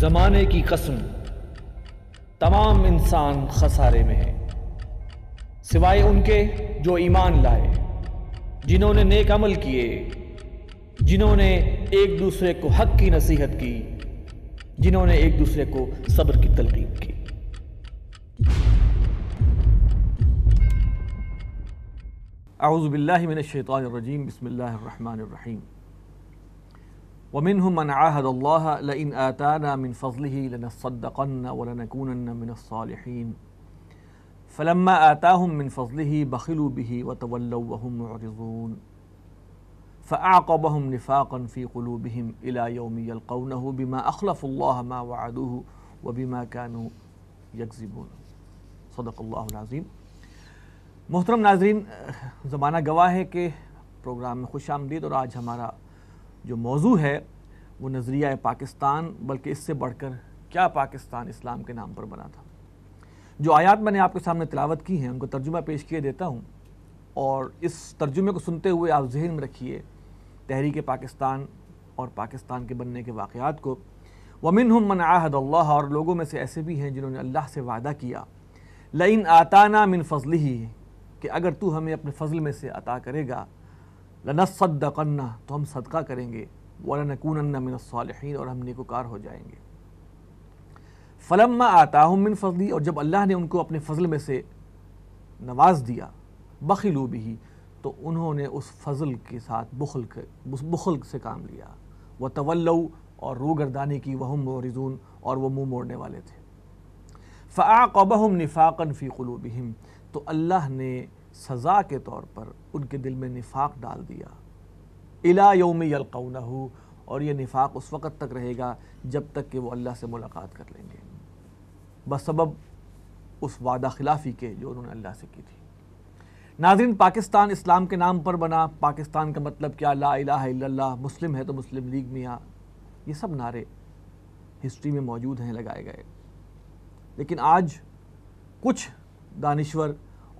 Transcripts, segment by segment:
زمانے کی قسم تمام انسان خسارے میں ہے، سوائے ان کے جو ایمان لائے، جنہوں نے نیک عمل کیے، جنہوں نے ایک دوسرے کو حق کی نصیحت کی، جنہوں نے ایک دوسرے کو صبر کی تلقین کی۔ اعوذ باللہ من الشیطان الرجیم، بسم اللہ الرحمن الرحیم۔ وَمِنْهُمْ مَنْ عَاهَدَ اللَّهَ لَئِنْ آتَانَا مِنْ فَضْلِهِ لَنَصَّدَّقَنَّ وَلَنَكُونَنَّ مِنَ الصَّالِحِينَ فَلَمَّا آتَاهُمْ مِنْ فَضْلِهِ بَخِلُوا بِهِ وَتَوَلَّوْا وَهُمْ مُعْرِضُونَ فَأَعْقَبَهُمْ نِفَاقًا فِي قُلُوبِهِمْ إِلَى يَوْمِ يَلْقَوْنَهُ بِمَا أَخْلَفُوا اللَّهَ مَا وَعَدُوهُ وَبِمَا كَانُوا يَكْذِبُونَ۔ صدق اللہ العظیم۔ محترم ناظرین، زمانہ گواہ ہے کہ پروگرام میں خوش آمدید، اور آج ہمارا جو موضوع ہے وہ نظریہ پاکستان، بلکہ اس سے بڑھ کر کیا پاکستان اسلام کے نام پر بنا تھا۔ جو آیات میں نے آپ کے سامنے تلاوت کی ہیں ان کو ترجمہ پیش کیے دیتا ہوں، اور اس ترجمے کو سنتے ہوئے آپ ذہن میں رکھیے تحریک پاکستان اور پاکستان کے بننے کے واقعات کو۔ وَمِنْهُمْ مَنْ عَاهَدَ اللَّهَ، اور لوگوں میں سے ایسے بھی ہیں جنہوں نے اللہ سے وعدہ کیا، لَئِنْ آتَانَا مِنْ فَضْلِهِ، کہ اگر تو ہمیں اپنے فضل میں سے عطا کرے گا، لَنَصَّدَّقَنَّ، تو ہم صدقہ کریں گے، وَلَنَكُونَنَّ مِنَ الصَّالِحِينَ، اور ہم نیکوکار ہو جائیں گے۔ فَلَمَّا آتَاهُم مِّن فَضْلِهِ، اور جب اللہ نے ان کو اپنے فضل میں سے نواز دیا، بخلوا بِهِ، تو انہوں نے اس فضل کے ساتھ بخل سے کام لیا، وَتَوَلَّوْا، اور روگردانی کی، وَهُم مُعْرِضُونَ، اور وہ منہ موڑنے والے تھے۔ فَأَعْقَبَهُمْ نِفَاقًا فِي قُلُوبِهِمْ، تو اللہ نے سزا کے طور پر ان کے دل میں نفاق ڈال دیا، اِلَى يَوْمِ يَلْقَوْنَهُ، اور یہ نفاق اس وقت تک رہے گا جب تک کہ وہ اللہ سے ملاقات کر لیں گے، بسبب اس وعدہ خلافی کے جو انہوں نے اللہ سے کی تھی۔ ناظرین، پاکستان اسلام کے نام پر بنا، پاکستان کا مطلب کیا، لا الہ الا اللہ، مسلم ہے تو مسلم لیگ میاں، یہ سب نعرے ہسٹری میں موجود ہیں، لگائے گئے، لیکن آج کچھ دانشور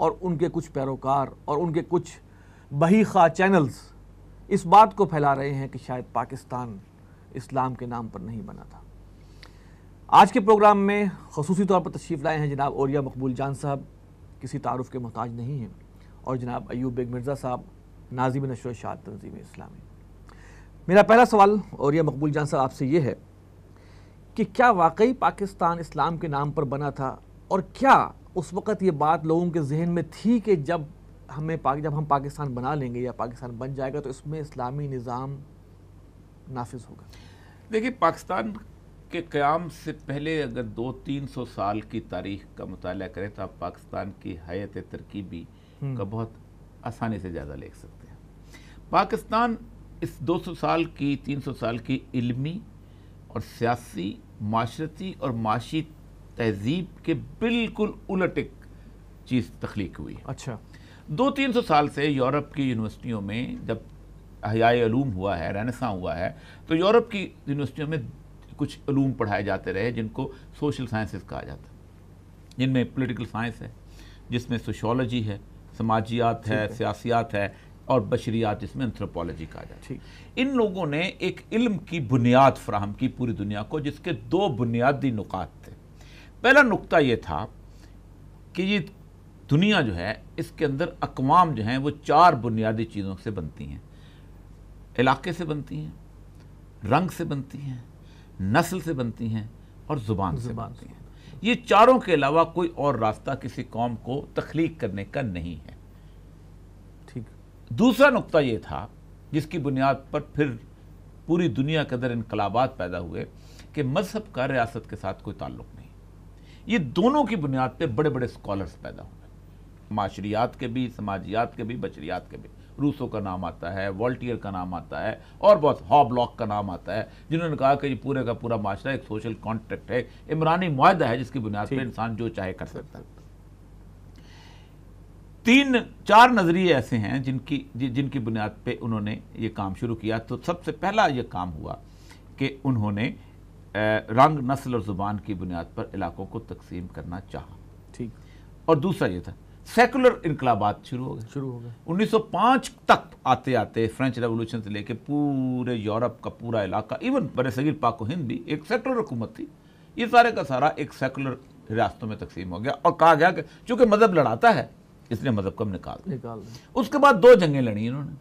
اور ان کے کچھ پیروکار اور ان کے کچھ بہی خواہ چینلز اس بات کو پھیلا رہے ہیں کہ شاید پاکستان اسلام کے نام پر نہیں بنا تھا۔ آج کے پروگرام میں خصوصی طور پر تشریف لائے ہیں جناب اوریہ مقبول جان صاحب، کسی تعارف کے محتاج نہیں ہیں، اور جناب ایوب بیگ مرزا صاحب، ناظم نشر و اشاعت تنظیم اسلامی۔ میرا پہلا سوال اوریہ مقبول جان صاحب آپ سے یہ ہے کہ کیا واقعی پاکستان اسلام کے نام پر بنا تھا، اور کیا اس وقت یہ بات لوگوں کے ذہن میں تھی کہ جب ہم پاکستان بنا لیں گے یا پاکستان بن جائے گا تو اس میں اسلامی نظام نافذ ہوگا؟ دیکھیے، پاکستان کے قیام سے پہلے اگر 200-300 سال کی تاریخ کا مطالعہ کریں تو آپ پاکستان کی حیات ترکیبی کا بہت آسانی سے جائزہ لے سکتے ہیں۔ پاکستان اس 200 سال کی 300 سال کی علمی اور سیاسی، معاشرتی اور معاشی تہذیب کے بالکل الٹ ایک چیز تخلیق ہوئی ہے۔ اچھا، 200-300 سال سے یورپ کی یونیورسٹیوں میں جب احیاء علوم ہوا ہے، رینیساں ہوا ہے، تو یورپ کی یونیورسٹیوں میں کچھ علوم پڑھائے جاتے رہے جن کو سوشل سائنسز کہا جاتا ہے، جن میں پولیٹیکل سائنس ہے، جس میں سوشیولوجی ہے، سماجیات ہے، سیاسیات ہے، اور بشریات جس میں انتھروپولوجی کہا جاتا ہے۔ ان لوگوں نے ایک علم کی بنیاد فراہم کی پوری دنیا کو، جس کے 2 بنیادی نکات تھے۔ پہلا نقطہ یہ تھا کہ یہ دنیا جو ہے اس کے اندر اقوام جو ہیں وہ 4 بنیادی چیزوں سے بنتی ہیں، علاقے سے بنتی ہیں، رنگ سے بنتی ہیں، نسل سے بنتی ہیں، اور زبان سے بنتی ہیں۔ یہ چاروں کے علاوہ کوئی اور راستہ کسی قوم کو تخلیق کرنے کا نہیں ہے۔ ٹھیک۔ دوسرا نقطہ یہ تھا جس کی بنیاد پر پھر پوری دنیا کے اندر انقلابات پیدا ہوئے کہ مذہب کا ریاست کے ساتھ کوئی تعلق نہیں۔ یہ دونوں کی بنیاد پہ بڑے بڑے اسکالرز پیدا ہوئے، معاشریات کے بھی، سماجیات کے بھی، بشریات کے بھی۔ روسو کا نام آتا ہے، والٹیئر کا نام آتا ہے، اور بہت ہابلاک کا نام آتا ہے، جنہوں نے کہا کہ یہ پورے کا پورا معاشرہ ایک سوشل کانٹریکٹ ہے، عمرانی معاہدہ ہے جس کی بنیاد پہ انسان جو چاہے کر سکتا ہے۔ 3-4 نظریے ایسے ہیں جن کی بنیاد پہ انہوں نے یہ کام شروع کیا۔ تو سب سے پہلا یہ کام ہوا کہ انہوں نے رنگ، نسل اور زبان کی بنیاد پر علاقوں کو تقسیم کرنا چاہا۔ ٹھیک۔ اور دوسرا یہ تھا سیکولر انقلابات شروع ہو گئے 1905 تک آتے آتے فرینچ ریولوشن سے لے کے پورے یورپ کا پورا علاقہ، ایون برِ صغیر پاک و ہند بھی ایک سیکولر حکومت تھی، یہ سارے کا سارا ایک سیکولر ریاستوں میں تقسیم ہو گیا، اور کہا گیا کہ چونکہ مذہب لڑاتا ہے اس لیے مذہب کو ہم نکال دیں۔ اس کے بعد 2 جنگیں لڑیں انہوں نے،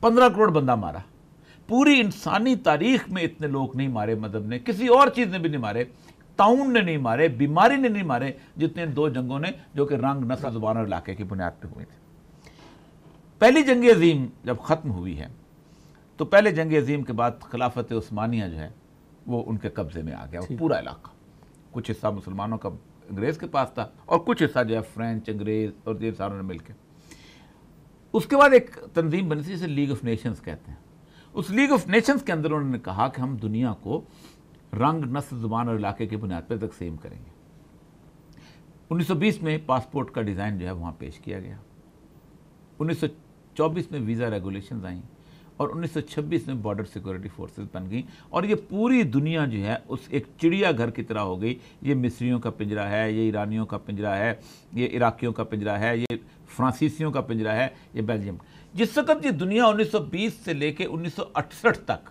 15 کروڑ بندہ مارا، پوری انسانی تاریخ میں اتنے لوگ نہیں مارے مذہب نے، کسی اور چیز نے بھی نہیں مارے، طاعون نے نہیں مارے، بیماری نے نہیں مارے، جتنے 2 جنگوں نے جو کہ رنگ، نسل، زبان اور علاقے کی بنیاد پہ ہوئی تھی۔ پہلی جنگ عظیم جب ختم ہوئی ہے تو پہلے جنگ عظیم کے بعد خلافت عثمانیہ جو ہے وہ ان کے قبضے میں آ گیا، وہ پورا علاقہ، کچھ حصہ مسلمانوں کا انگریز کے پاس تھا اور کچھ حصہ جو ہے فرینچ، انگریز اور یہ ساروں نے مل کے۔ اس کے بعد ایک تنظیم بنی تھی جسے لیگ آف نیشنز کہتے ہیں، اس لیگ آف نیشنز کے اندر انہوں نے کہا کہ ہم دنیا کو رنگ، نسل، زبان اور علاقے کی بنیاد پہ تقسیم کریں گے۔ 1920 میں پاسپورٹ کا ڈیزائن جو ہے وہاں پیش کیا گیا، 1924 میں ویزا ریگولیشنز آئیں اور 1926 میں بارڈر سیکورٹی فورسز بن گئیں، اور یہ پوری دنیا جو ہے اس ایک چڑیا گھر کی طرح ہو گئی۔ یہ مصریوں کا پنجرہ ہے، یہ ایرانیوں کا پنجرہ ہے، یہ عراقیوں کا پنجرہ ہے، یہ فرانسیسیوں کا پنجرہ ہے، یہ بیلجیم۔ جس وقت یہ دنیا 1920 سے لے کے 1968 تک،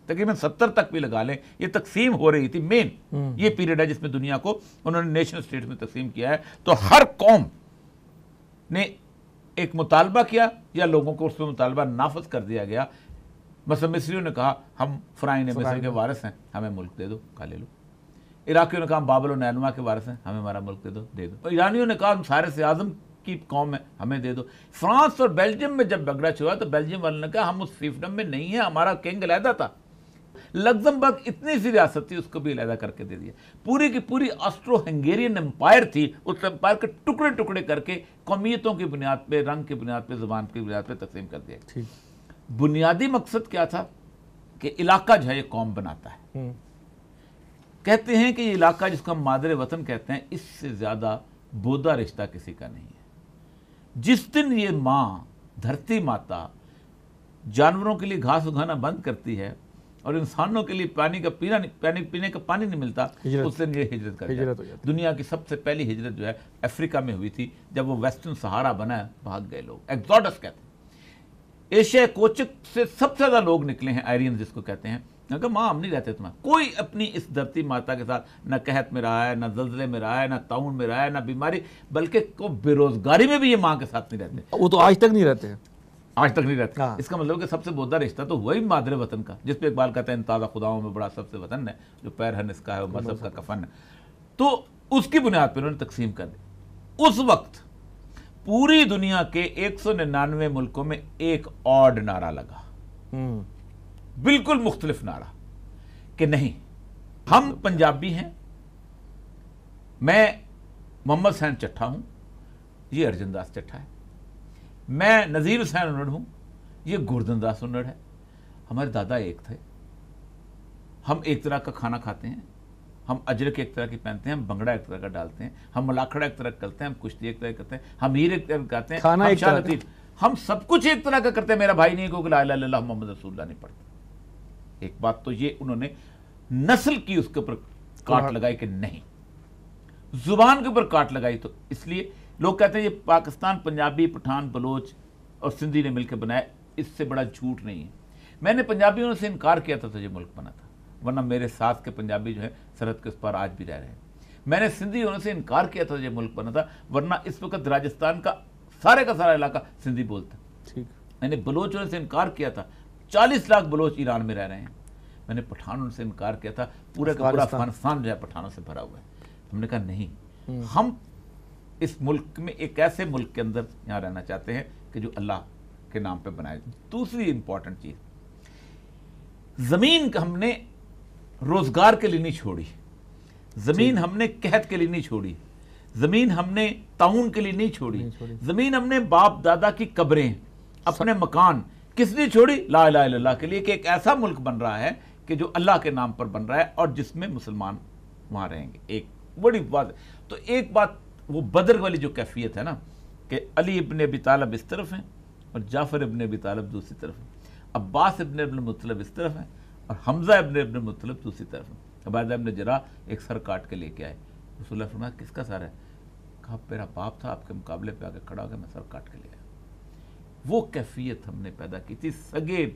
تقریباً 70 تک بھی لگا لیں، یہ تقسیم ہو رہی تھی، مین یہ پیریڈ ہے جس میں دنیا کو انہوں نے نیشن اسٹیٹ میں تقسیم کیا ہے، تو ہر قوم نے ایک مطالبہ کیا یا لوگوں کو اس پہ مطالبہ نافذ کر دیا گیا۔ مثلا مصریوں نے کہا ہم فرعون مصر کے وارث ہیں، ہمیں ملک دے دو، کھا لے لو۔ عراقیوں نے کہا ہم بابل و نینوا کے وارث ہیں، ہمیں ہمارا ملک دے دو۔ ایرانیوں نے کہا ہم سارس اعظم کی قوم ہے، ہمیں دے دو۔ فرانس اور بیلجیم میں جب جھگڑا ہوا تو بیلجیم والوں نے کہا ہم اس فیفڈم میں نہیں ہیں، ہمارا کنگ علیحدہ تھا۔ لگزمبرگ اتنی سی ریاست تھی، اس کو بھی علیحدہ کر کے دے دیا۔ پوری کی پوری آسٹرو ہنگیرین امپائر تھی، اس امپائر کے ٹکڑے ٹکڑے کر کے قومیتوں کی بنیاد پہ، رنگ کی بنیاد پہ، زبان کی بنیاد پہ تقسیم کر دیا۔ بنیادی مقصد کیا تھا کہ علاقہ جو ہے یہ قوم بناتا ہے۔ کہتے ہیں کہ یہ علاقہ جس کو ہم مادر وطن کہتے ہیں، اس سے زیادہ بودا رشتہ کسی کا نہیں ہے۔ جس دن یہ ماں، دھرتی ماتا، جانوروں کے لیے گھاس اگانا بند کرتی ہے اور انسانوں کے لیے پینے کا پانی نہیں ملتا، اس دن یہ ہجرت کر جاتی ہے۔ دنیا کی سب سے پہلی ہجرت جو ہے افریقہ میں ہوئی تھی، جب وہ ویسٹرن سہارا بنا ہے، بھاگ گئے لوگ، ایگزوڈس کہتے ہیں۔ ایشیا کوچک سے سب سے زیادہ لوگ نکلے ہیں، آئرین جس کو کہتے ہیں، کہ ماں ہم نہیں رہتے تمہارا، کوئی اپنی اس دھرتی ماتا کے ساتھ نہ قحط میں رہا ہے، نہ زلزلے میں رہا ہے، نہ طاعون میں رہا ہے، نہ بیماری، بلکہ کو بے روزگاری میں بھی یہ ماں کے ساتھ نہیں رہتے۔ وہ تو آج تک نہیں رہتے ہیں، آج تک نہیں رہتے۔ اس کا مطلب کہ سب سے بودا رشتہ تو ہوا ہی مادر وطن کا، جس پہ اقبال کہتے ہیں تازہ خداؤں میں بڑا سب سے وطن ہے، جو پیر ہے اس کا ہے وہ مذہب کا کفن ہے۔ تو اس کی بنیاد پہ انہوں نے تقسیم کر دی۔ اس وقت پوری دنیا کے 199 ملکوں میں ایک آڈ نعرہ لگا، بالکل مختلف نعرہ، کہ نہیں، ہم پنجابی ہیں، میں محمد حسین چٹھا ہوں، یہ ارجن داس چٹھا ہے، میں نذیر حسین انڑ ہوں، یہ گوردن داس انڑ ہے، ہمارے دادا ایک تھے، ہم ایک طرح کا کھانا کھاتے ہیں، ہم اجرک ایک طرح کی پہنتے ہیں، ہم بنگڑا ایک طرح کا ڈالتے ہیں، ہم ملاکھڑا ایک طرح کرتے ہیں، ہم کشتی ایک طرح کرتے ہیں، ہم ہیر ایک طرح کرتے ہیں، کھانا ایک طرح کا، ہم سب کچھ ایک طرح کا کرتے ہیں۔ میرا بھائی نہیں کیونکہ لا الہ الا اللہ محمد رسول اللہ نہیں پڑھتا۔ ایک بات تو یہ انہوں نے نسل کی اس کے اوپر کاٹ لگائی کہ نہیں، زبان کے اوپر کاٹ لگائی، تو اس لیے لوگ کہتے ہیں یہ پاکستان پنجابی، پٹھان، بلوچ اور سندھی نے مل کے بنایا، اس سے بڑا جھوٹ نہیں ہے۔ میں نے پنجابیوں سے انکار کیا تھا تو یہ ملک بنا تھا، ورنہ میرے ساتھ کے پنجابی جو ہے سرحد کے اس پر آج بھی رہ رہے ہیں۔ میں نے سندھی ہونے سے انکار کیا تھا یہ ملک بنا تھا، ورنہ اس وقت راجستھان کا سارا علاقہ سندھی بولتا۔ میں نے بلوچ ہونے سے انکار کیا تھا، 40 لاکھ بلوچ ایران میں رہ رہے ہیں۔ میں نے پٹھانوں سے انکار کیا تھا، پورا کا پورا افغانستان جو ہے پٹھانوں سے بھرا ہوا ہے۔ ہم نے کہا نہیں، ہم اس ملک میں ایک ایسے ملک کے اندر یہاں رہنا چاہتے ہیں کہ جو اللہ کے نام پہ بنائے۔ دوسری امپورٹنٹ چیز، زمین ہم نے روزگار کے لیے نہیں چھوڑی، زمین ہم نے قحط کے لیے نہیں چھوڑی، زمین ہم نے طاعون کے لیے نہیں چھوڑی، زمین ہم نے باپ دادا کی قبریں، اپنے مکان کس لیے چھوڑی؟ لا الہ الا اللہ کے لیے، کہ ایک ایسا ملک بن رہا ہے کہ جو اللہ کے نام پر بن رہا ہے اور جس میں مسلمان وہاں رہیں گے۔ ایک بڑی بات، تو ایک بات وہ بدر والی جو کیفیت ہے نا، کہ علی ابن ابی طالب اس طرف ہیں اور جعفر ابن ابی طالب دوسری طرف ہیں، عباس ابن مطلب اس طرف ہیں اور حمزہ ابن مطلب دوسری طرف ہیں۔ عبیدہ ابن جراح ایک سر کاٹ کے لے کے آئے، رسول اللہ فرمایا کس کا سر ہے؟ کہا میرا باپ تھا، آپ کے مقابلے پہ آ کے کھڑا ہو گیا، میں سر کاٹ کے لے آیا. وہ کیفیت ہم نے پیدا کی تھی. سگے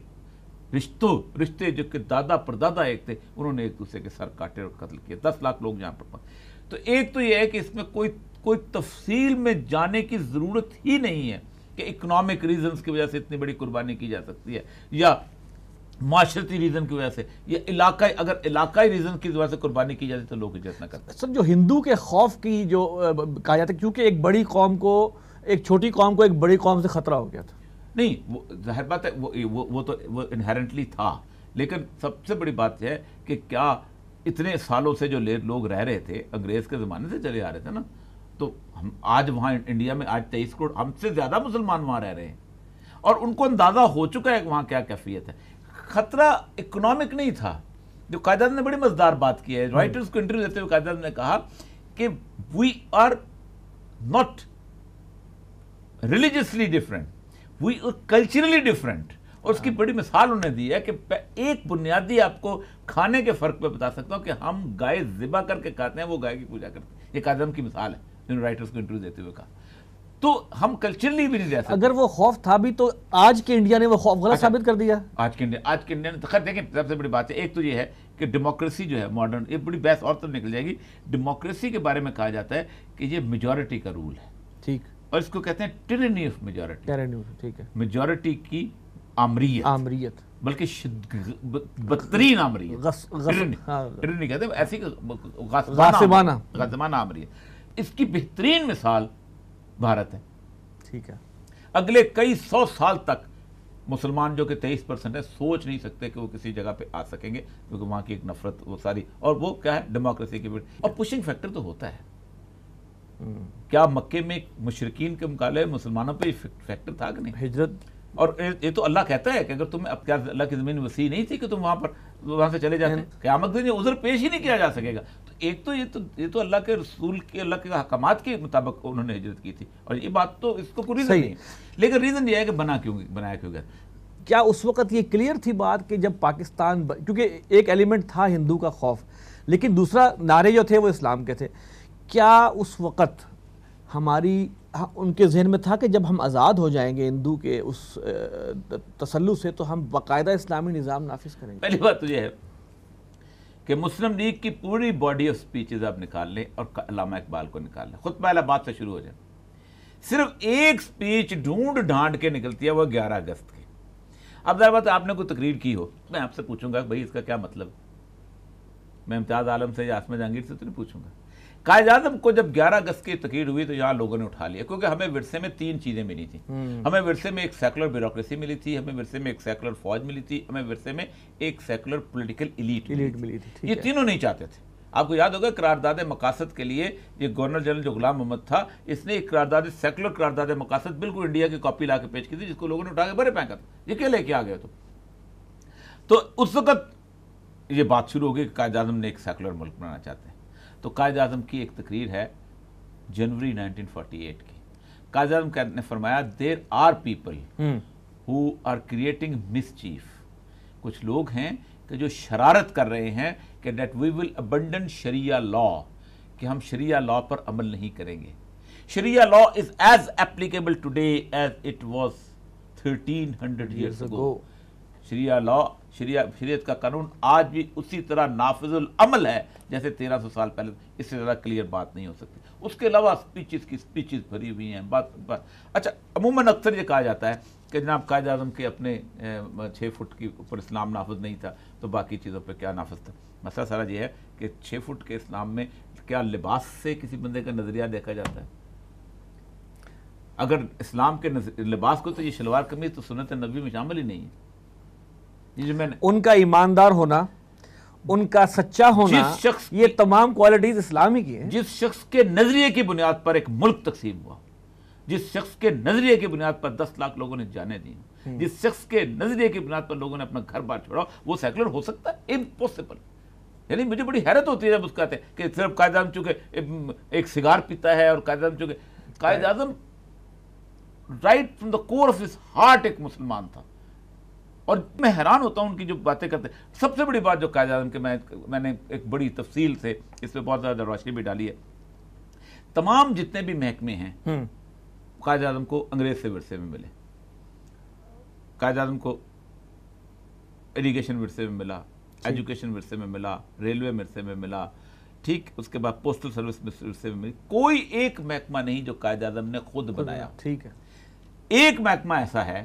رشتے جو کہ دادا پردادا ایک تھے، انہوں نے ایک دوسرے کے سر کاٹے اور قتل کیے. 10 لاکھ لوگ یہاں پر. تو ایک تو یہ ہے کہ اس میں کوئی تفصیل میں جانے کی ضرورت ہی نہیں ہے کہ اکنامک ریزنز کی وجہ سے اتنی بڑی قربانی کی جا سکتی ہے، یا معاشرتی ریزن کی وجہ سے، یا اگر علاقائی ریزن کی وجہ سے قربانی کی جاتی تو لوگ ہجرت نہ کرتے. سر جو ہندو کے خوف کی جو کہا جاتا ہے، کیونکہ ایک بڑی قوم کو، ایک چھوٹی قوم کو ایک بڑی قوم سے خطرہ ہو گیا تھا. نہیں، وہ ظاہر بات ہے، وہ تو انہیرنٹلی تھا، لیکن سب سے بڑی بات یہ ہے کہ کیا اتنے سالوں سے جو لوگ رہ رہے تھے انگریز کے زمانے سے چلے آ رہے تھے نا، تو ہم آج وہاں انڈیا میں آج 23 کروڑ ہم سے زیادہ مسلمان وہاں رہ رہے ہیں، اور ان کو اندازہ ہو چکا ہے کہ وہاں کیا کیفیت ہے. خطرہ اکنامک نہیں تھا. جو قائد اعظم نے بڑی مزدار بات کی ہے، رائٹرز کو انٹرویو دیتے ہوئے قائد اعظم نے کہا کہ we are not religiously different, we are culturally different. اور اس کی بڑی مثال انہوں نے دی ہے کہ ایک بنیادی آپ کو کھانے کے فرق پہ بتا سکتا ہوں کہ ہم گائے ذبح کر کے کھاتے ہیں، وہ گائے کی پوجا کرتے ہیں. یہ قائد اعظم کی مثال ہے جنہوں نے رائٹرز کو انٹرویو دیتے ہوئے کہا. تو ہم کلچرلی بھی نہیں رہ سکتے. اگر وہ خوف تھا بھی تو آج کے انڈیا نے وہ خوف غلط ثابت کر دیا. آج کے انڈیا نے تو خیر دیکھیں، سب سے بڑی بات ہے ایک تو یہ ہے کہ ڈیموکریسی جو ہے ماڈرن، یہ بڑی بحث اور طرف نکل جائے گی. ڈیموکریسی کے بارے میں کہا جاتا ہے کہ یہ میجورٹی کا رول ہے. ٹھیک. اور اس کو کہتے ہیں ٹرینی آف میجورٹی. ٹھیک ہے. میجورٹی کی آمریت، بلکہ بدترین آمریت. ٹرینی کہتے ہیں ایسی غاصبانہ آمریت. اس کی بہترین مثال بھارت ہے. ٹھیک ہے. اگلے کئی 100 سال تک مسلمان جو کہ 23% ہے، سوچ نہیں سکتے کہ وہ کسی جگہ پہ آ سکیں گے، کیونکہ وہاں کی ایک نفرت وہ ساری، اور وہ کیا ہے ڈیموکریسی کی. اور پشنگ فیکٹر تو ہوتا ہے. کیا مکے میں مشرکین کے مقابلے مسلمانوں پہ فیکٹر تھا کہ نہیں؟ ہجرت. اور یہ تو اللہ کہتا ہے کہ اگر تمہیں اب کیا اللہ کی زمین وسیع نہیں تھی کہ تم وہاں سے چلے جاتے، قیامت دن یہ عذر پیش ہی نہیں کیا جا سکے گا. تو ایک تو یہ تو اللہ کے رسول کے، اللہ کے احکامات کے مطابق انہوں نے ہجرت کی تھی، اور یہ بات تو اس کو کوئی ریزن نہیں. لیکن ریزن یہ ہے کہ بنایا کیوں گیا. کیا اس وقت یہ کلیئر تھی بات کہ جب پاکستان، کیونکہ ایک ایلیمنٹ تھا ہندو کا خوف، لیکن دوسرا نعرے جو تھے وہ اسلام کے تھے، کیا اس وقت ان کے ذہن میں تھا کہ جب ہم آزاد ہو جائیں گے ہندو کے اس تسلط سے تو ہم باقاعدہ اسلامی نظام نافذ کریں گے؟ پہلی بات تو یہ ہے کہ مسلم لیگ کی پوری باڈی آف سپیچز آپ نکال لیں اور علامہ اقبال کو نکال لیں، خطبہ الہ آباد سے شروع ہو جائے، صرف ایک سپیچ ڈھونڈ ڈھانڈ کے نکلتی ہے، وہ 11 اگست کی. اب ظاہر بات ہے آپ نے کوئی تقریر کی ہو، میں آپ سے پوچھوں گا بھائی اس کا کیا مطلب، میں امتیاز عالم سے یا عاصمہ جہانگیر سے تو نہیں پوچھوں گا. قائد اعظم کو جب 11 اگست کی تقریر ہوئی تو یہاں لوگوں نے اٹھا لیا، کیونکہ ہمیں ورثے میں 3 چیزیں ملی تھیں. ہمیں ورثے میں ایک سیکولر بیوروکریسی ملی تھی، ہمیں ورثے میں ایک سیکولر فوج ملی تھی، ہمیں ورثے میں ایک سیکولر پولیٹیکل ایلیٹ ملی تھی. یہ تینوں نہیں چاہتے تھے. آپ کو یاد ہوگا قرارداد مقاصد کے لیے یہ گورنر جنرل جو غلام محمد تھا، اس نے ایک سیکولر قرارداد مقاصد بالکل انڈیا کی کاپی لا کے پیش کی تھی، جس کو لوگوں نے اٹھا کے بڑے پھینکا تھا. یہ کیا لے کے آ گئے؟ تو اس وقت یہ بات شروع ہو گئی کہ قائد اعظم نے ایک سیکولر ملک بنانا چاہتے ہیں. تو قائد اعظم کی ایک تقریر ہے جنوری 1948 کی. قائد اعظم نے فرمایا there are people who are creating mischief. کچھ لوگ ہیں کہ جو شرارت کر رہے ہیں کہ دیٹ وی ول ابنڈن شریعہ لا، کہ ہم شریعہ لا پر عمل نہیں کریں گے. Sharia law is as applicable today as it was 1300 years ago. Sharia law, شریعت کا قانون آج بھی اسی طرح نافذ العمل ہے جیسے 1300 سال پہلے. اس سے زیادہ کلیئر بات نہیں ہو سکتی. اس کے علاوہ سپیچز بھری ہوئی ہیں بات. اچھا، عموماً اکثر یہ کہا جاتا ہے کہ جناب قائد اعظم کے اپنے 6 فٹ کے اوپر اسلام نافذ نہیں تھا تو باقی چیزوں پہ کیا نافذ تھا. مسئلہ سارا یہ ہے کہ 6 فٹ کے اسلام میں کیا لباس سے کسی بندے کا نظریہ دیکھا جاتا ہے؟ اگر اسلام کے لباس کو تو یہ شلوار قمیض تو سنت نبوی میں شامل ہی نہیں ہے. ان کا ایماندار ہونا، ان کا سچا ہونا، یہ تمام کوالٹیز اسلامی کی ہیں. جس شخص کے نظریے کی بنیاد پر ایک ملک تقسیم ہوا، جس شخص کے نظریے کی بنیاد پر 10 لاکھ لوگوں نے جانیں دی، جس شخص کے نظریے کی بنیاد پر لوگوں نے اپنا گھر بار چھوڑا، وہ سیکولر ہو سکتا ہے؟ امپوسیبل. یعنی مجھے بڑی حیرت ہوتی ہے جب اس کہتے ہیں کہ صرف قائد اعظم چونکہ ایک سگار پیتا ہے، اور قائد اعظم چونکہ Quaid Azam right from the core of his heart ایک مسلمان تھا. اور میں حیران ہوتا ہوں ان کی جو باتیں کرتے ہیں. سب سے بڑی بات جو قائد اعظم کے میں نے ایک بڑی تفصیل سے اس پہ بہت زیادہ روشنی بھی ڈالی ہے. تمام جتنے بھی محکمے ہیں قائد اعظم کو انگریز سے ورثے میں ملے. قائد اعظم کو اریگیشن ورثے میں ملا, ایجوکیشن ورثے میں ملا, ریلوے ورثے میں ملا, ٹھیک, اس کے بعد پوسٹل سروس ورثے میں ملی. کوئی ایک محکمہ نہیں جو قائد اعظم نے خود بنایا. ٹھیک ہے. ایک محکمہ ایسا ہے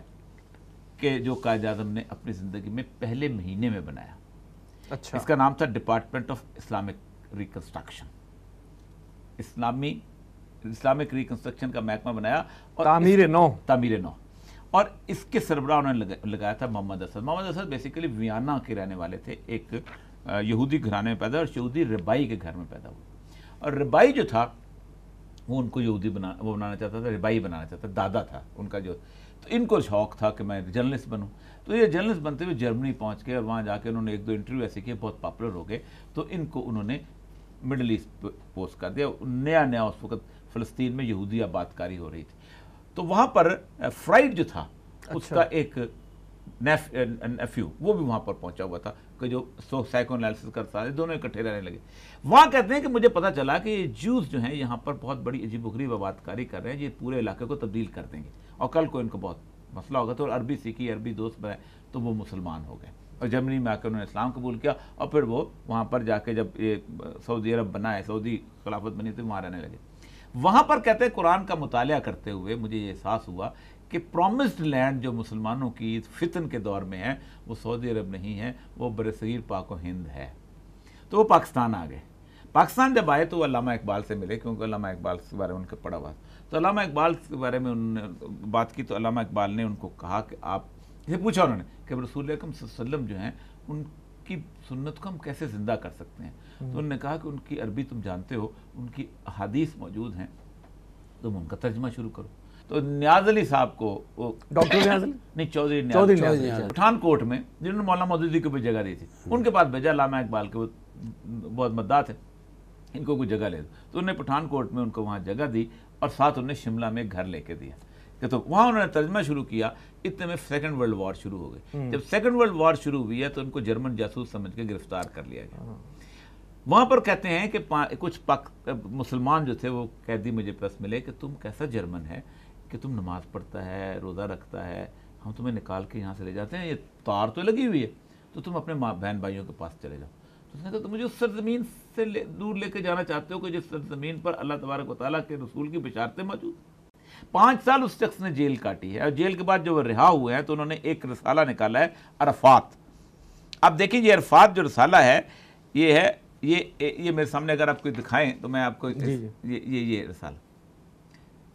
کہ جو قائد اعظم نے اپنی زندگی میں پہلے مہینے میں بنایا. اچھا. اس کا نام تھا department of Islamic reconstruction. Islamic reconstruction کا محکمہ بنایا, اور تعمیر نو. اور اس کے سربراہ انہوں نے لگایا تھا محمد اسد. محمد اسد بیسیکلی ویانا کے رہنے والے تھے, ایک یہودی گھرانے میں پیدا, اور یہودی ربائی کے گھر میں پیدا ہوئے. اور ربائی جو تھا وہ ان کو یہودی بنانا چاہتا تھا, ربائی بنانا چاہتا تھا, دادا تھا ان کا جو. تو ان کو شوق تھا کہ میں جرنلسٹ بنوں. تو یہ جرنلسٹ بنتے ہوئے جرمنی پہنچ کے, اور وہاں جا کے انہوں نے ایک دو انٹرویو ایسے کیے, بہت پاپولر ہو گئے. تو ان کو انہوں نے مڈل ایسٹ پوسٹ کر دیا. نیا اس وقت فلسطین میں یہودی آباد کاری ہو رہی تھی. تو وہاں پر فرائڈ جو تھا اس کا ایک نیفیو, وہ بھی وہاں پر پہنچا ہوا تھا, کہ جو سائیکو انالیسس کرتا ہے, دونوں اکٹھے رہنے لگے. وہاں کہتے ہیں کہ مجھے پتا چلا کہ یہ جوز جو ہیں یہاں پر بہت بڑی عجیب و غریب آباد کاری کر رہے ہیں, یہ پورے علاقے کو تبدیل کر دیں گے, اور کل کو ان کو بہت مسئلہ ہوگا. تو عربی سیکھی, عربی دوست بنائے, تو وہ مسلمان ہو گئے, اور جرمنی میں آ کر انہوں نے اسلام قبول کیا. اور پھر وہ وہاں پر جا کے جب یہ سعودی عرب بنا ہے, سعودی خلافت بنی, تو وہاں رہنے لگے. وہاں پر کہتے ہیں قرآن کا مطالعہ کرتے ہوئے مجھے یہ احساس ہوا کہ پرومسڈ لینڈ جو مسلمانوں کی فتن کے دور میں ہے, وہ سعودی عرب نہیں ہے, وہ برصغیر پاک و ہند ہے. تو وہ پاکستان آ گئے. پاکستان جب آئے تو وہ علامہ اقبال سے ملے, کیونکہ علامہ اقبال کے بارے میں ان کا پڑھا ہوا. تو علامہ اقبال کے بارے میں انہوں نے بات کی, تو علامہ اقبال نے ان کو کہا کہ آپ یہ پوچھا انہوں نے کہ رسول اکرم صلی اللہ علیہ وسلم جو ہیں ان کی سنت کو ہم کیسے زندہ کر سکتے ہیں. تو انہوں نے کہا کہ ان کی عربی تم جانتے ہو, ان کی احادیث موجود ہیں, تم ان کا ترجمہ شروع کرو. تو نیاز علی صاحب کو, ڈاکٹر نیاز علی نہیں, چودھری نیاز علی پٹھان کوٹ میں, جنہوں نے مولانا مودودی کو بھی جگہ دی تھی, ان کے پاس بھیجا علامہ اقبال کے, وہ بہت مداح تھے, ان کو کوئی جگہ لے دو. تو انہوں نے پٹھان کوٹ میں ان کو وہاں جگہ دی, اور ساتھ انہوں نے شملہ میں گھر لے کے دیا. کہ تو وہاں انہوں نے ترجمہ شروع کیا. اتنے میں سیکنڈ ورلڈ وار شروع ہو گئی. جب سیکنڈ ورلڈ وار شروع ہوئی ہے تو ان کو جرمن جاسوس سمجھ کے گرفتار کر لیا گیا. وہاں پر کہتے ہیں کہ کچھ مسلمان جو تھے وہ قیدی مجھے پاس ملے کہ تم کیسا جرمن ہے کہ تم نماز پڑھتا ہے, روزہ رکھتا ہے, ہم تمہیں نکال کے یہاں سے لے جاتے ہیں, یہ تار تو لگی ہوئی ہے, تو تم اپنے بہن بھائیوں کے پاس چلے جاؤ. تو اس نے کہا تم مجھے اس سرزمین سے دور لے کے جانا چاہتے ہو کہ جس سرزمین پر اللہ تبارک و تعالیٰ کے رسول کی بشارتیں موجود. 5 سال اس شخص نے جیل کاٹی ہے, اور جیل کے بعد جو وہ رہا ہوئے ہیں تو انہوں نے ایک رسالہ نکالا ہے, عرفات. اب دیکھیں یہ عرفات جو رسالہ ہے, یہ ہے, یہ میرے سامنے اگر آپ کو دکھائیں تو میں آپ کو یہ رسالہ,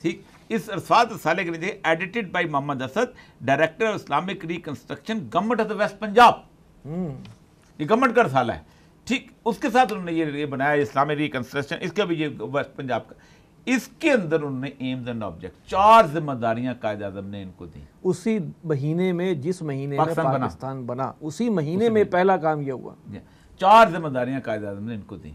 ٹھیک, اس عرفات رسالے کے لیے edited by Muhammad Asad, director of Islamic reconstruction, government of the West Punjab. یہ گورنمنٹ کا رسالہ ہے, ٹھیک. اس کے ساتھ انہوں نے یہ بنایا اسلامک ریکنسٹرکشن, اس کا بھی یہ ویسٹ پنجاب کا. اس کے اندر انہوں نے ایمز اینڈ آبجیکٹ 4 ذمہ داریاں قائد اعظم نے ان کو دی. اسی مہینے میں, جس مہینے میں پاکستان بنا, اسی مہینے میں پہلا کام یہ ہوا. 4 ذمہ داریاں قائد اعظم نے ان کو دی.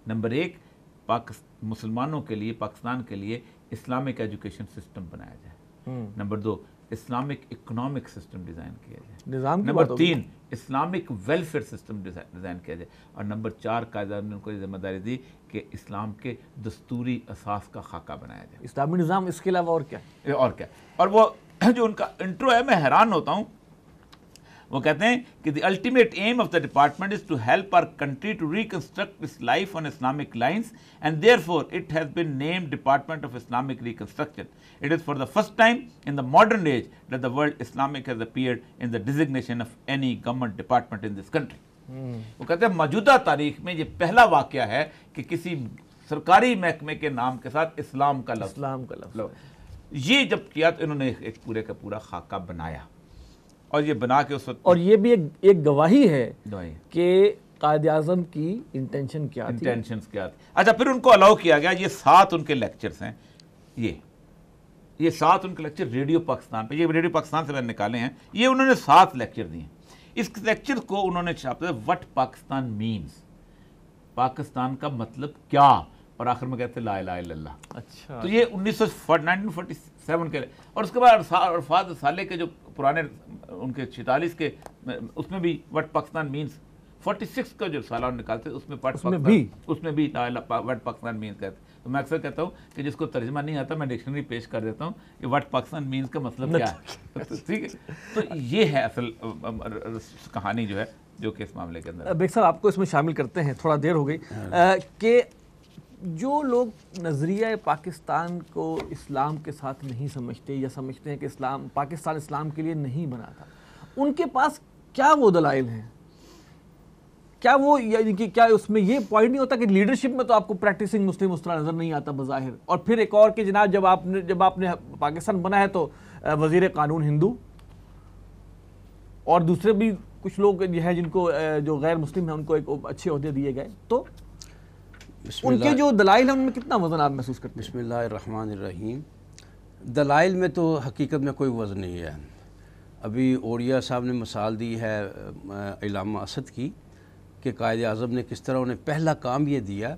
نمبر 1, مسلمانوں کے لیے, پاکستان کے لیے اسلامک ایجوکیشن سسٹم بنایا جائے. Number 2, Islamic economic system design کیا جائے. Number 3, Islamic welfare system design کیا جائے. اور نمبر 4, قائد اعظم نے ان کو یہ ذمہ داری دی کہ اسلام کے دستوری اساس کا خاکہ بنایا جائے. اسلامی نظام, اس کے علاوہ اور کیا. اور وہ جو ان کا انٹرو ہے, میں حیران ہوتا ہوں. وہ کہتے ہیں کہ the ultimate aim of the department is to help our country to reconstruct its life on Islamic lines, and therefore it has been named Department of Islamic Reconstruction. It is for the first time in the modern age that the word Islamic has appeared in the designation of any government department in this country. وہ کہتے ہیں موجودہ تاریخ میں یہ پہلا واقعہ ہے کہ کسی سرکاری محکمے کے نام کے ساتھ اسلام کا لفظ. یہ جب کیا تو انہوں نے ایک پورے کا پورا خاکہ بنایا, اور یہ بنا کے اس وقت, اور یہ بھی ایک گواہی ہے کہ قائد اعظم کی انٹینشن کیا تھی. اچھا, پھر ان کو الاؤ کیا گیا. یہ 7 ان کے لیکچرز ہیں, یہ 7 ان کے لیکچر ریڈیو پاکستان پہ, یہ ریڈیو پاکستان سے میں نے نکالے ہیں. یہ انہوں نے 7 لیکچر دیے. اس لیکچر کو انہوں نے چھاپا وٹ پاکستان مینز, پاکستان کا مطلب کیا, اور آخر میں کہتے ہیں لا الہ الا اللہ. اچھا, تو یہ 1947 کے. اور اس کے بعد عرفات رسالے کے جو پرانے ان کے 46 کے, اس میں بھی وٹ پاکستان مینز, 46 کا جو رسالہ نکالتے اس میں بھی وٹ پاکستان مینز کہتے. تو میں اکثر کہتا ہوں کہ جس کو ترجمہ نہیں آتا میں ڈکشنری پیش کر دیتا ہوں کہ واٹ پاکستان مینس کا مطلب کیا ہے. ٹھیک ہے, تو یہ ہے اصل کہانی جو ہے جو کہ اس معاملے کے اندر. بیگ صاحب آپ کو اس میں شامل کرتے ہیں, تھوڑا دیر ہو گئی, کہ جو لوگ نظریہ پاکستان کو اسلام کے ساتھ نہیں سمجھتے یا سمجھتے ہیں کہ پاکستان اسلام کے لیے نہیں بنا تھا, ان کے پاس کیا وہ دلائل ہیں؟ کیا وہ یعنی کہ کیا اس میں یہ پوائنٹ نہیں ہوتا کہ لیڈرشپ میں تو آپ کو پریکٹسنگ مسلم اس طرح نظر نہیں آتا بظاہر, اور پھر ایک اور کہ جناب جب آپ نے پاکستان بنا ہے تو وزیر قانون ہندو اور دوسرے بھی کچھ لوگ ہیں جن کو جو غیر مسلم ہیں ان کو ایک اچھے عہدے دیے گئے, تو ان کے جو دلائل ہیں ان میں کتنا وزن آپ محسوس کرتے ہیں؟ بسم اللہ الرحمن الرحیم. دلائل میں تو حقیقت میں کوئی وزن نہیں ہے. ابھی اوڑیا صاحب نے مثال دی ہے علامہ اسد کی کہ قائد اعظم نے کس طرح انہیں پہلا کام یہ دیا.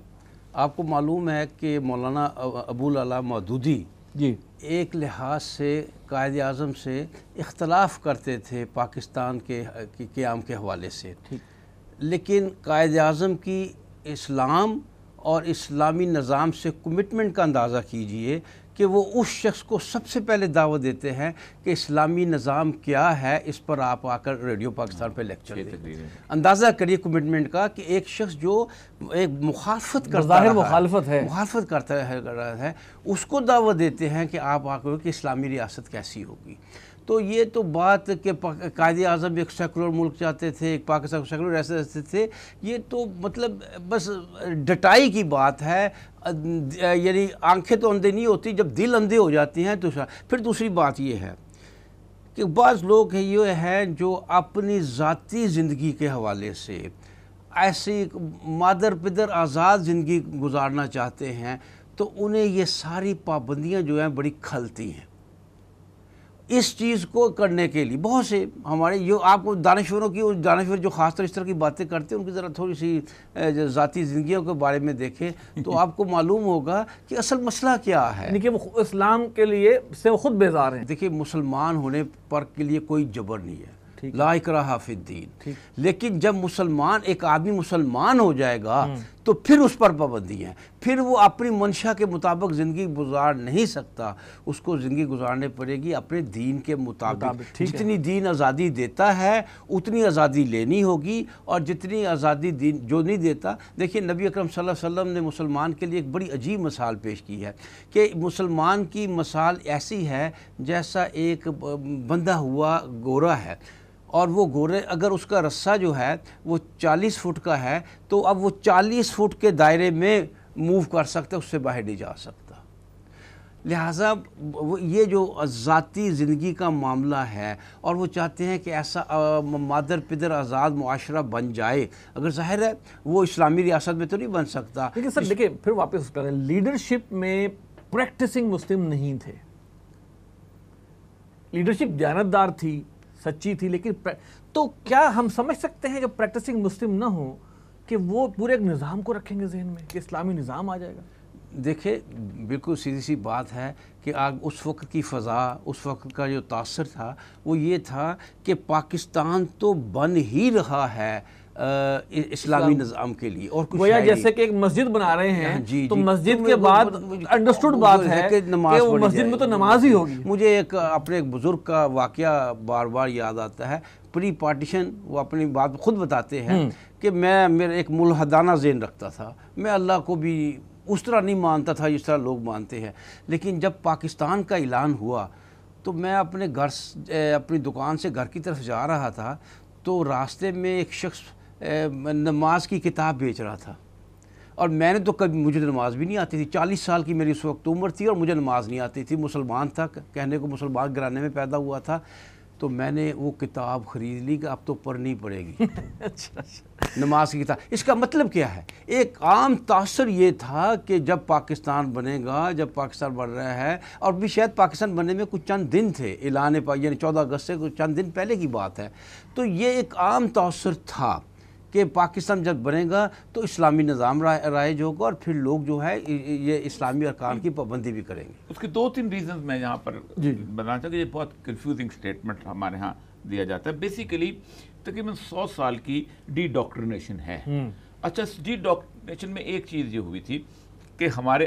آپ کو معلوم ہے کہ مولانا ابو العلا مودودی جی ایک لحاظ سے قائد اعظم سے اختلاف کرتے تھے پاکستان کے قیام کے حوالے سے, لیکن قائد اعظم کی اسلام اور اسلامی نظام سے کمٹمنٹ کا اندازہ کیجئے کہ وہ اس شخص کو سب سے پہلے دعوت دیتے ہیں کہ اسلامی نظام کیا ہے, اس پر آپ آ کر ریڈیو پاکستان پہ لیکچر دیں. اندازہ کریے کمٹمنٹ کا کہ ایک شخص جو ایک مخالفت کرتا ہے, مخالفت کرتا ہے, اس کو دعوت دیتے ہیں کہ آپ آ کر کہ اسلامی ریاست کیسی ہوگی. تو یہ تو بات کہ قائد اعظم ایک سیکولر ملک چاہتے تھے, ایک پاکستان کو سیکولر ریاست تھے, یہ تو مطلب بس ڈٹائی کی بات ہے. یعنی آنکھیں تو اندھے نہیں ہوتی, جب دل اندھے ہو جاتی ہیں تو. پھر دوسری بات یہ ہے کہ بعض لوگ یہ ہیں جو اپنی ذاتی زندگی کے حوالے سے ایسی مادر پدر آزاد زندگی گزارنا چاہتے ہیں, تو انہیں یہ ساری پابندیاں جو ہیں بڑی کھلتی ہیں. اس چیز کو کرنے کے لیے بہت سے ہمارے یہ آپ کو دانشوروں کی, دانشور جو خاص طور اس طرح کی باتیں کرتے ہیں ان کی ذرا تھوڑی سی ذاتی زندگیوں کے بارے میں دیکھیں تو آپ کو معلوم ہوگا کہ اصل مسئلہ کیا ہے. یعنی کہ وہ اسلام کے لیے سے وہ خود بیزار ہیں. دیکھیے مسلمان ہونے پر کے لیے کوئی جبر نہیں ہے, لا اکراہ فی الدین, لیکن جب ایک آدمی مسلمان ہو جائے گا تو پھر اس پر پابندی ہے, پھر وہ اپنی منشا کے مطابق زندگی گزار نہیں سکتا. اس کو زندگی گزارنے پڑے گی اپنے دین کے مطابق. جتنی دین آزادی دیتا ہے اتنی آزادی لینی ہوگی, اور جتنی آزادی دین جو نہیں دیتا. دیکھیے نبی اکرم صلی اللہ علیہ وسلم نے مسلمان کے لیے ایک بڑی عجیب مثال پیش کی ہے کہ مسلمان کی مثال ایسی ہے جیسا ایک بندھا ہوا گورا ہے, اور وہ گورے اگر اس کا رسہ جو ہے وہ 40 فٹ کا ہے تو اب وہ 40 فٹ کے دائرے میں موو کر سکتا ہے, اس سے باہر نہیں جا سکتا. لہٰذا یہ جو ذاتی زندگی کا معاملہ ہے, اور وہ چاہتے ہیں کہ ایسا مادر پدر آزاد معاشرہ بن جائے. اگر ظاہر ہے وہ اسلامی ریاست میں تو نہیں بن سکتا. لیکن سر دیکھیں پھر واپس کریں, لیڈرشپ میں پریکٹسنگ مسلم نہیں تھے, لیڈرشپ دیانتدار تھی, سچی تھی, لیکن تو کیا ہم سمجھ سکتے ہیں کہ پریکٹسنگ مسلم نہ ہو کہ وہ پورے ایک نظام کو رکھیں گے ذہن میں کہ اسلامی نظام آ جائے گا؟ دیکھیں بالکل سیدھی سی بات ہے کہ اس وقت کی فضا, اس وقت کا جو تاثر تھا وہ یہ تھا کہ پاکستان تو بن ہی رہا ہے اسلامی نظام کے لیے, اور کچھ گویا جیسے کہ ایک مسجد بنا رہے ہیں تو مسجد کے بعد انڈرسٹوڈ بات ہے کہ وہ مسجد میں تو نماز ہی ہوگی. مجھے اپنے ایک بزرگ کا واقعہ بار بار یاد آتا ہے. پری پارٹیشن وہ اپنی بات خود بتاتے ہیں کہ میرا ایک ملحدانہ ذہن رکھتا تھا, میں اللہ کو بھی اس طرح نہیں مانتا تھا جس طرح لوگ مانتے ہیں. لیکن جب پاکستان کا اعلان ہوا تو میں اپنی دکان سے گھر کی طرف جا رہا تھا, تو راستے میں ایک شخص نماز کی کتاب بیچ رہا تھا, اور میں نے تو کبھی, مجھے نماز بھی نہیں آتی تھی, 40 سال کی میری اس وقت عمر تھی اور مجھے نماز نہیں آتی تھی. مسلمان تھا, کہنے کو مسلمان گھرانے میں پیدا ہوا تھا. تو میں نے وہ کتاب خرید لی کہ اب تو پڑھنی پڑے گی نماز کی کتاب. اس کا مطلب کیا ہے؟ ایک عام تاثر یہ تھا کہ جب پاکستان بنے گا, جب پاکستان بن رہا ہے, اور بھی شاید پاکستان بننے میں کچھ چند دن تھے, اعلان یعنی 14 اگست سے کچھ چند دن پہلے کی بات ہے, تو یہ ایک عام تاثر تھا کہ پاکستان جب بنے گا تو اسلامی نظام رائج ہوگا, اور پھر لوگ جو ہے یہ اسلامی ارکان کی پابندی بھی کریں گے. اس کے 2-3 ریزنز میں یہاں پر بتانا چاہتا کہ یہ بہت کنفیوزنگ سٹیٹمنٹ ہمارے ہاں دیا جاتا ہے. بیسیکلی تقریباً 100 سال کی ڈی ڈاکٹرینیشن ہے. اچھا, ڈی ڈاکٹرینیشن میں ایک چیز یہ ہوئی تھی کہ ہمارے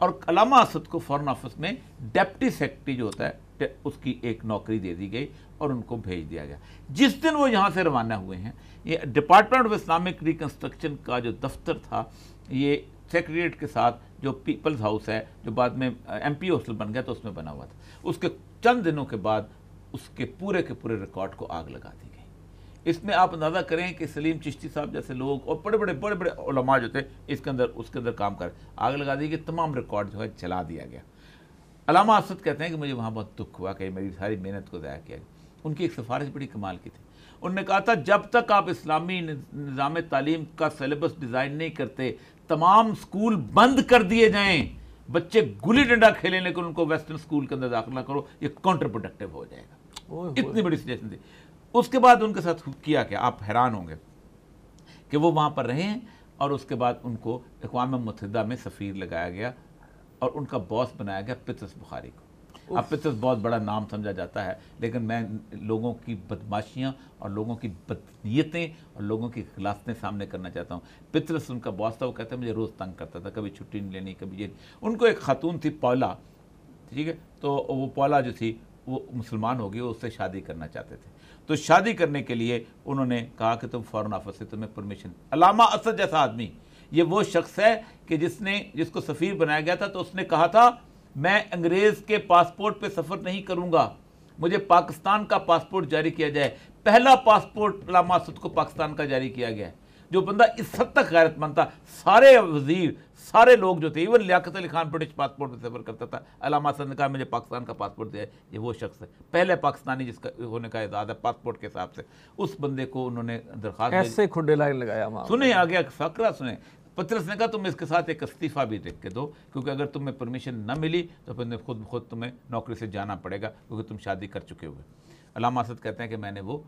اور علامہ اسد کو فارن آفس میں ڈپٹی سیکرٹری جو ہوتا ہے اس کی ایک نوکری دے دی گئی اور ان کو بھیج دیا گیا. جس دن وہ یہاں سے روانہ ہوئے ہیں, یہ ڈپارٹمنٹ آف اسلامک ریکنسٹرکشن کا جو دفتر تھا, یہ سیکریٹریٹ کے ساتھ جو پیپلز ہاؤس ہے جو بعد میں ایم پی ہاسٹل بن گیا تو اس میں بنا ہوا تھا, اس کے چند دنوں کے بعد اس کے پورے ریکارڈ کو آگ لگا دی گئی. اس میں آپ اندازہ کریں کہ سلیم چشتی صاحب جیسے لوگ اور بڑے بڑے علماء جو تھے اس کے اندر کام کر آگ لگا دی گئی, تمام ریکارڈ جو ہے جلا دیا گیا. علامہ اسد کہتے ہیں کہ مجھے وہاں بہت دکھ ہوا کہ میری ساری محنت کو ضائع کیا گیا. ان کی ایک سفارش بڑی کمال کی تھی, انہوں نے کہا تھا جب تک آپ اسلامی نظام تعلیم کا سلیبس ڈیزائن نہیں کرتے تمام اسکول بند کر دیے جائیں, بچے گلی ڈنڈا کھیلیں لیکن ان کو ویسٹرن اسکول کے اندر داخلہ کرو, یہ کاؤنٹر پروڈکٹیو ہو جائے گا. اتنی بڑی سچویشن تھی. اس کے بعد ان کے ساتھ کیا کہ آپ حیران ہوں گے کہ وہ وہاں پر رہے ہیں اور اس کے بعد ان کو اقوام متحدہ میں سفیر لگایا گیا اور ان کا باس بنایا گیا پطرس بخاری کو. اب پطرس بہت بڑا نام سمجھا جاتا ہے لیکن میں لوگوں کی بدماشیاں اور لوگوں کی بدنیتیں اور لوگوں کی غلاستیں سامنے کرنا چاہتا ہوں. پطرس ان کا باس تھا, وہ کہتا ہے مجھے روز تنگ کرتا تھا, کبھی چھٹی نہیں لینی کبھی یہ. ان کو ایک خاتون تھی پولا, ٹھیک ہے, تو وہ پولا جو تھی وہ مسلمان ہو گئی, وہ اس سے شادی کرنا چاہتے تھے. تو شادی کرنے کے لیے انہوں نے کہا کہ تم فارن آفس سے تمہیں پرمیشن. علامہ اسد جیسا آدمی, یہ وہ شخص ہے کہ جس کو سفیر بنایا گیا تھا تو اس نے کہا تھا میں انگریز کے پاسپورٹ پہ سفر نہیں کروں گا, مجھے پاکستان کا پاسپورٹ جاری کیا جائے. پہلا پاسپورٹ علامہ اسد کو پاکستان کا جاری کیا گیا ہے. جو بندہ اس حد تک غیرت مند تھا, سارے وزیر سارے لوگ جو تھے, even Liaquat Ali Khan British passport پہ سفر کرتا تھا, علامہ اسد نے کہا مجھے پاکستان کا پاسپورٹ دیا ہے. یہ وہ شخص ہے پہلے پاکستانی جس کا ہونے کا اعزاز ہے پاسپورٹ کے حساب سے. اس بندے کو انہوں نے درخواست ایسے کھڈے لائن لگایا. سنیں آگے فقرہ سنیں. پطرس نے کہا تم اس کے ساتھ ایک استعفیٰ بھی لکھ کے دو, کیونکہ اگر تمہیں پرمیشن نہ ملی تو پھر خود تمہیں نوکری سے جانا پڑے گا کیونکہ تم شادی کر چکے ہوئے. علامہ اسد کہتے ہیں کہ میں نے وہ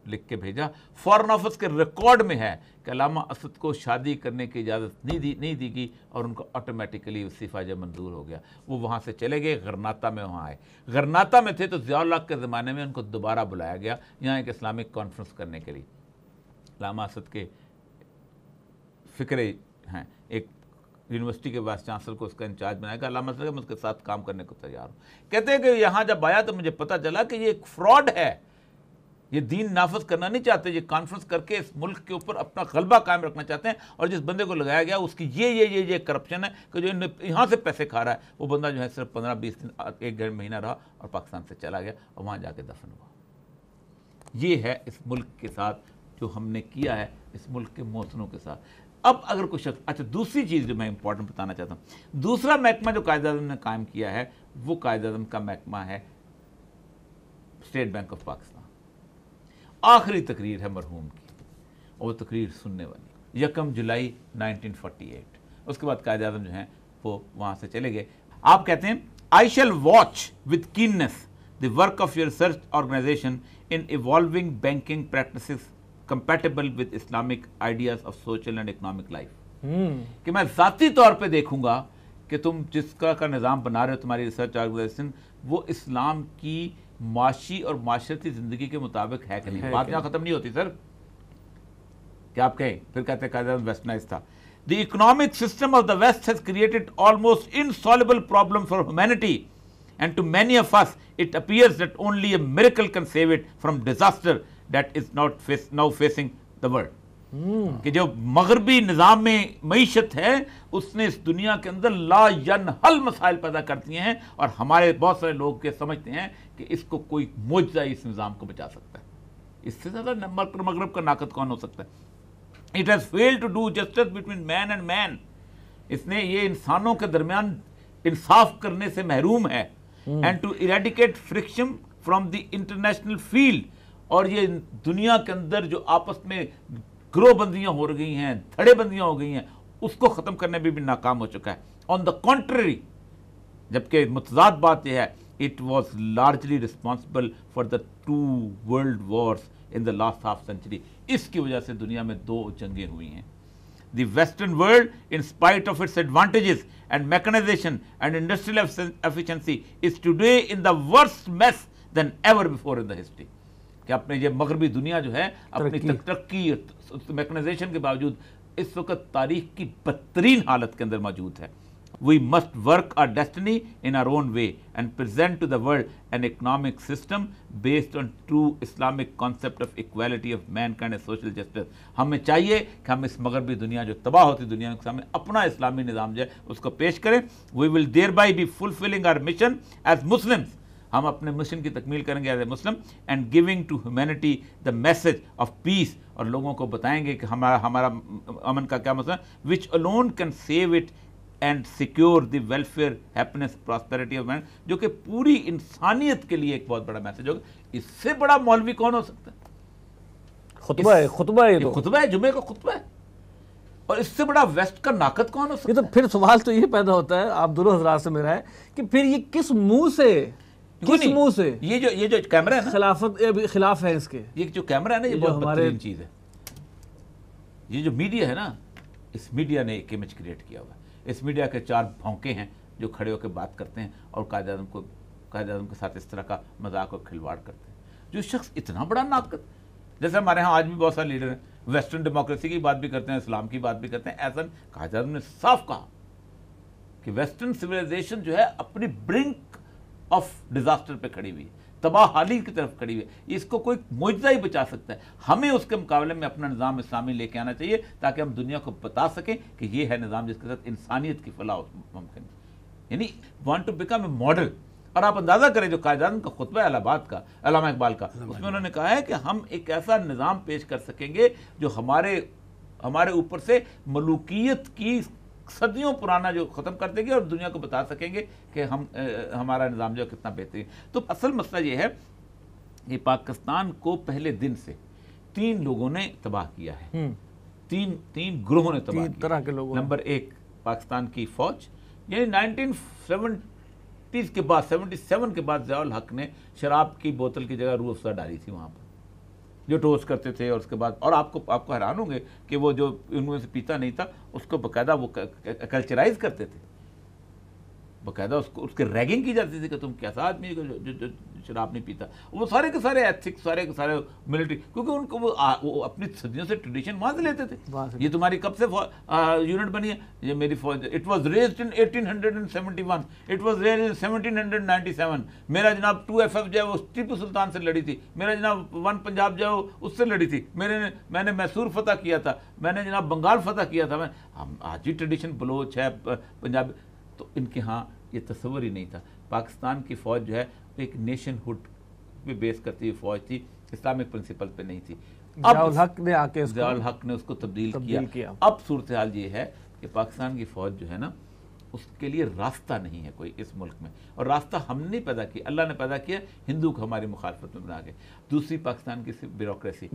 لکھ کے بھیجا. فارن آفس کے ریکارڈ میں ہے کہ علامہ اسد کو شادی کرنے کی اجازت نہیں دی گئی اور ان کو آٹومیٹیکلی استعفیٰ جب منظور ہو گیا وہ وہاں سے چلے گئے. غرناطہ میں وہاں آئے, غرناطہ میں تھے تو ضیاء الحق کے زمانے میں ان کو دوبارہ بلایا گیا یہاں ایک اسلامک کانفرنس کرنے کے لیے. علامہ اسد کے فکرے ہیں, ایک یونیورسٹی کے وائس چانسلر کو اس کا انچارج بنایا گیا. علامہ اسد میں اس کے ساتھ کام کرنے کو تیار ہوں. کہتے ہیں کہ یہاں جب آیا تو مجھے پتہ چلا کہ یہ ایک فراڈ ہے, یہ دین نافذ کرنا نہیں چاہتے, یہ کانفرنس کر کے اس ملک کے اوپر اپنا غلبہ قائم رکھنا چاہتے ہیں, اور جس بندے کو لگایا گیا اس کی یہ کرپشن ہے کہ جو یہاں سے پیسے کھا رہا ہے. وہ بندہ جو ہے صرف 15-20 دن 1 مہینہ رہا اور پاکستان سے چلا گیا اور وہاں جا کے دفن ہوا. یہ ہے اس ملک کے ساتھ جو ہم نے کیا ہے, اس ملک کے محسنوں کے ساتھ. اب اگر کوئی شخص, اچھا دوسری چیز جو میں امپورٹنٹ بتانا چاہتا ہوں, دوسرا محکمہ جو قائد اعظم نے قائم کیا ہے وہ قائد اعظم کا محکمہ ہے اسٹیٹ بینک آف پاکستان. آخری تقریر ہے مرحوم کی اور وہ تقریر سننے والی 1 جولائی 1948. اس کے بعد قائد اعظم جو ہیں وہ وہاں سے چلے گئے. آپ کہتے ہیں I shall watch with keenness the work of your research organization in evolving banking practices compatible with Islamic ideas of social and economic life. کہ میں ذاتی طور پہ دیکھوں گا کہ تم جس کا نظام بنا رہے ہو, تمہاری ریسرچ آرگنائزیشن, وہ اسلام کی معاشی اور معاشرتی زندگی کے مطابق ہے کہ نہیں. بات یہاں ختم نہیں ہوتی سر, کیا آپ کہیں پھر کہتے ہیں قائد اعظم ویسٹرنائز تھا. The economic system of the West has created almost insoluble problems for humanity, and to many of us it appears that only a miracle can save it from disaster that is now facing the world. کہ جو مغربی نظام میں معیشت ہے اس نے اس دنیا کے اندر لا ینحل مسائل پیدا کرتی ہیں, اور ہمارے بہت سارے لوگ یہ سمجھتے ہیں کہ اس کو کوئی معجزہ اس نظام کو بچا سکتا ہے. اس سے زیادہ مغرب کا ناقد کون ہو سکتا ہے. It has failed to do justice between man and man. اس نے یہ انسانوں کے درمیان انصاف کرنے سے محروم ہے. And to eradicate friction from the international field. اور یہ دنیا کے اندر جو آپس میں گروہ بندیاں ہو گئی ہیں, دھڑے بندیاں ہو گئی ہیں, اس کو ختم کرنے میں بھی ناکام ہو چکا ہے. On the contrary, جبکہ متضاد بات یہ ہے, it was largely responsible for the 2 world wars in the last half century. اس کی وجہ سے دنیا میں 2 جنگیں ہوئی ہیں. The Western world, in spite of its advantages and mechanization and industrial efficiency, is today in the worst mess than ever before in the history. کہ اپنے یہ مغربی دنیا جو ہے اپنی ترقی میکنائزیشن کے باوجود اس وقت تاریخ کی بدترین حالت کے اندر موجود ہے. We must work our destiny in our own way and present to the world an economic system based on true Islamic concept of equality of mankind and social justice. ہمیں چاہیے کہ ہم اس مغربی دنیا جو تباہ ہوتی دنیا کے سامنے اپنا اسلامی نظام جو ہے اس کو پیش کریں. We will thereby be fulfilling our mission as Muslims. ہم اپنے مشن کی تکمیل کریں گے as a Muslim and giving to humanity the message of peace, اور لوگوں کو بتائیں گے کہ ہمارا امن کا کیا مسئلہ ہے, وچ alone can save it and secure the welfare, happiness, prosperity of man, جو کہ پوری انسانیت کے لیے ایک بہت بڑا میسج ہوگا. اس سے بڑا مولوی کون ہو سکتا ہے؟ خطبہ ہے خطبہ ہے, جمعے کا خطبہ ہے. اور اس سے بڑا ویسٹ کا ناقد کون ہو سکتا ہے؟ تو پھر سوال تو یہ پیدا ہوتا ہے آپ دونوں حضرات سے میرا ہے کہ پھر یہ کس منہ سے یہ جو کیمرہ ہے نا, خلافت خلاف ہے اس کے, یہ جو کیمرہ ہے نا, یہ بہت بہترین چیز ہے. یہ جو میڈیا ہے نا, اس میڈیا نے ایک امیج کریٹ کیا ہوا ہے. اس میڈیا کے 4 بھونکے ہیں جو کھڑے ہو کے بات کرتے ہیں اور قائد اعظم کے ساتھ اس طرح کا مذاق اور کھلواڑ کرتے ہیں. جو شخص اتنا بڑا ناقد, جیسے ہمارے ہاں آج بھی بہت سارے لیڈر ہیں ویسٹرن ڈیموکریسی کی بات بھی کرتے ہیں, اسلام کی بات بھی کرتے ہیں. ایسا قائد اعظم نے صاف کہا کہ ویسٹرن سویلائزیشن جو ہے اپنی برنک آف ڈیزاسٹر پہ کھڑی ہوئی ہے, تباہ حالی کی طرف کھڑی ہوئی ہے. اس کو کوئی معجزہ ہی بچا سکتا ہے. ہمیں اس کے مقابلے میں اپنا نظام اسلامی لے کے آنا چاہیے تاکہ ہم دنیا کو بتا سکیں کہ یہ ہے نظام جس کے ساتھ انسانیت کی فلاح ممکن ہے. یعنی want to become a model. اور آپ اندازہ کریں جو قائد اعظم کا خطبہ ہے الہ آباد کا, علامہ اقبال کا, اس میں انہوں نے کہا ہے کہ ہم ایک ایسا نظام پیش کر سکیں گے جو ہمارے اوپر سے ملوکیت کی صدیوں پرانا جو ختم کر دیں گے اور دنیا کو بتا سکیں گے کہ ہمارا نظام جو کتنا بہترین. تو اصل مسئلہ یہ ہے کہ پاکستان کو پہلے دن سے 3 لوگوں نے تباہ کیا ہے, 3 گروہوں نے تباہ کیا. طرح کے لوگوں. نمبر 1 پاکستان کی فوج, یعنی 1970 کے بعد 77 کے بعد ضیاء الحق نے شراب کی بوتل کی جگہ روح افزا ڈالی تھی وہاں پر, جو ٹوسٹ کرتے تھے. اور اس کے بعد اور آپ کو حیران ہوں گے کہ وہ جو ان میں سے پیتا نہیں تھا اس کو باقاعدہ وہ کلچرائز کرتے تھے, باقاعدہ اس کے ریگنگ کی جاتی تھی کہ تم کیسا آدمی جو شراب نہیں پیتا. وہ سارے کے سارے ایتھکس, سارے کے سارے ملٹری, کیونکہ ان کو وہ اپنی صدیوں سے ٹریڈیشن وہاں سے لیتے تھے. یہ تمہاری کب سے یونٹ بنی ہے؟ یہ میری فوج, it was raised in 1871, it was raised in 1797. میرا جناب 2FF جو ہے وہ ٹیپو سلطان سے لڑی تھی, میرا جناب 1 پنجاب جو ہے وہ اس سے لڑی تھی, میں نے میسور فتح کیا تھا, میں نے جناب بنگال فتح کیا تھا. آج بھی ٹریڈیشن بلوچ ہے, پنجاب. تو ان کے ہاں یہ تصور ہی نہیں تھا. پاکستان کی فوج جو ہے ایک نیشن ہوڈ پہ بیس کرتی ہوئی فوج تھی, اسلامک پرنسپل پہ نہیں تھی. ضیاء الحق نے اس کو تبدیل کیا. اب صورتحال یہ ہے کہ پاکستان کی فوج جو ہے نا, اس کے لیے راستہ نہیں ہے کوئی اس ملک میں, اور راستہ ہم نے پیدا کیا, اللہ نے پیدا کیا, ہندو کو ہماری مخالفت میں بنا کے. دوسری پاکستان کی بیوروکریسی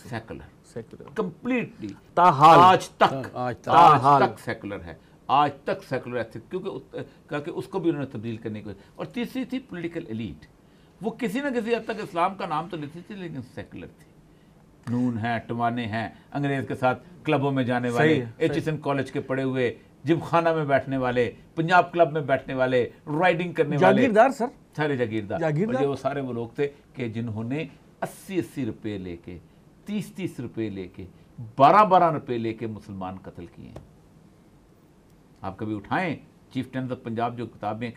سیکولر کمپلیٹلی آج تک سیکولر ہے, آج تک سیکولر ایتھک, کیونکہ اس کو بھی انہوں نے تبدیل کرنے کی. اور تیسری تھی پولیٹیکل ایلیٹ, وہ کسی نہ کسی حد تک اسلام کا نام تو لیتی تھی لیکن سیکولر تھی. نون ہیں, ٹمانے ہیں, انگریز کے ساتھ کلبوں میں جانے والے, ایچ کالج کے پڑھے ہوئے, جم خانہ میں بیٹھنے والے, پنجاب کلب میں بیٹھنے والے, رائڈنگ کرنے والے, جاگیردار سر, سارے جاگیردار. اور وہ سارے وہ لوگ تھے کہ جنہوں نے 80 روپے لے کے, 30 روپے لے کے, 12 روپے لے کے مسلمان قتل کیے ہیں. آپ کبھی اٹھائیں چیف ٹینز آف پنجاب جو کتابیں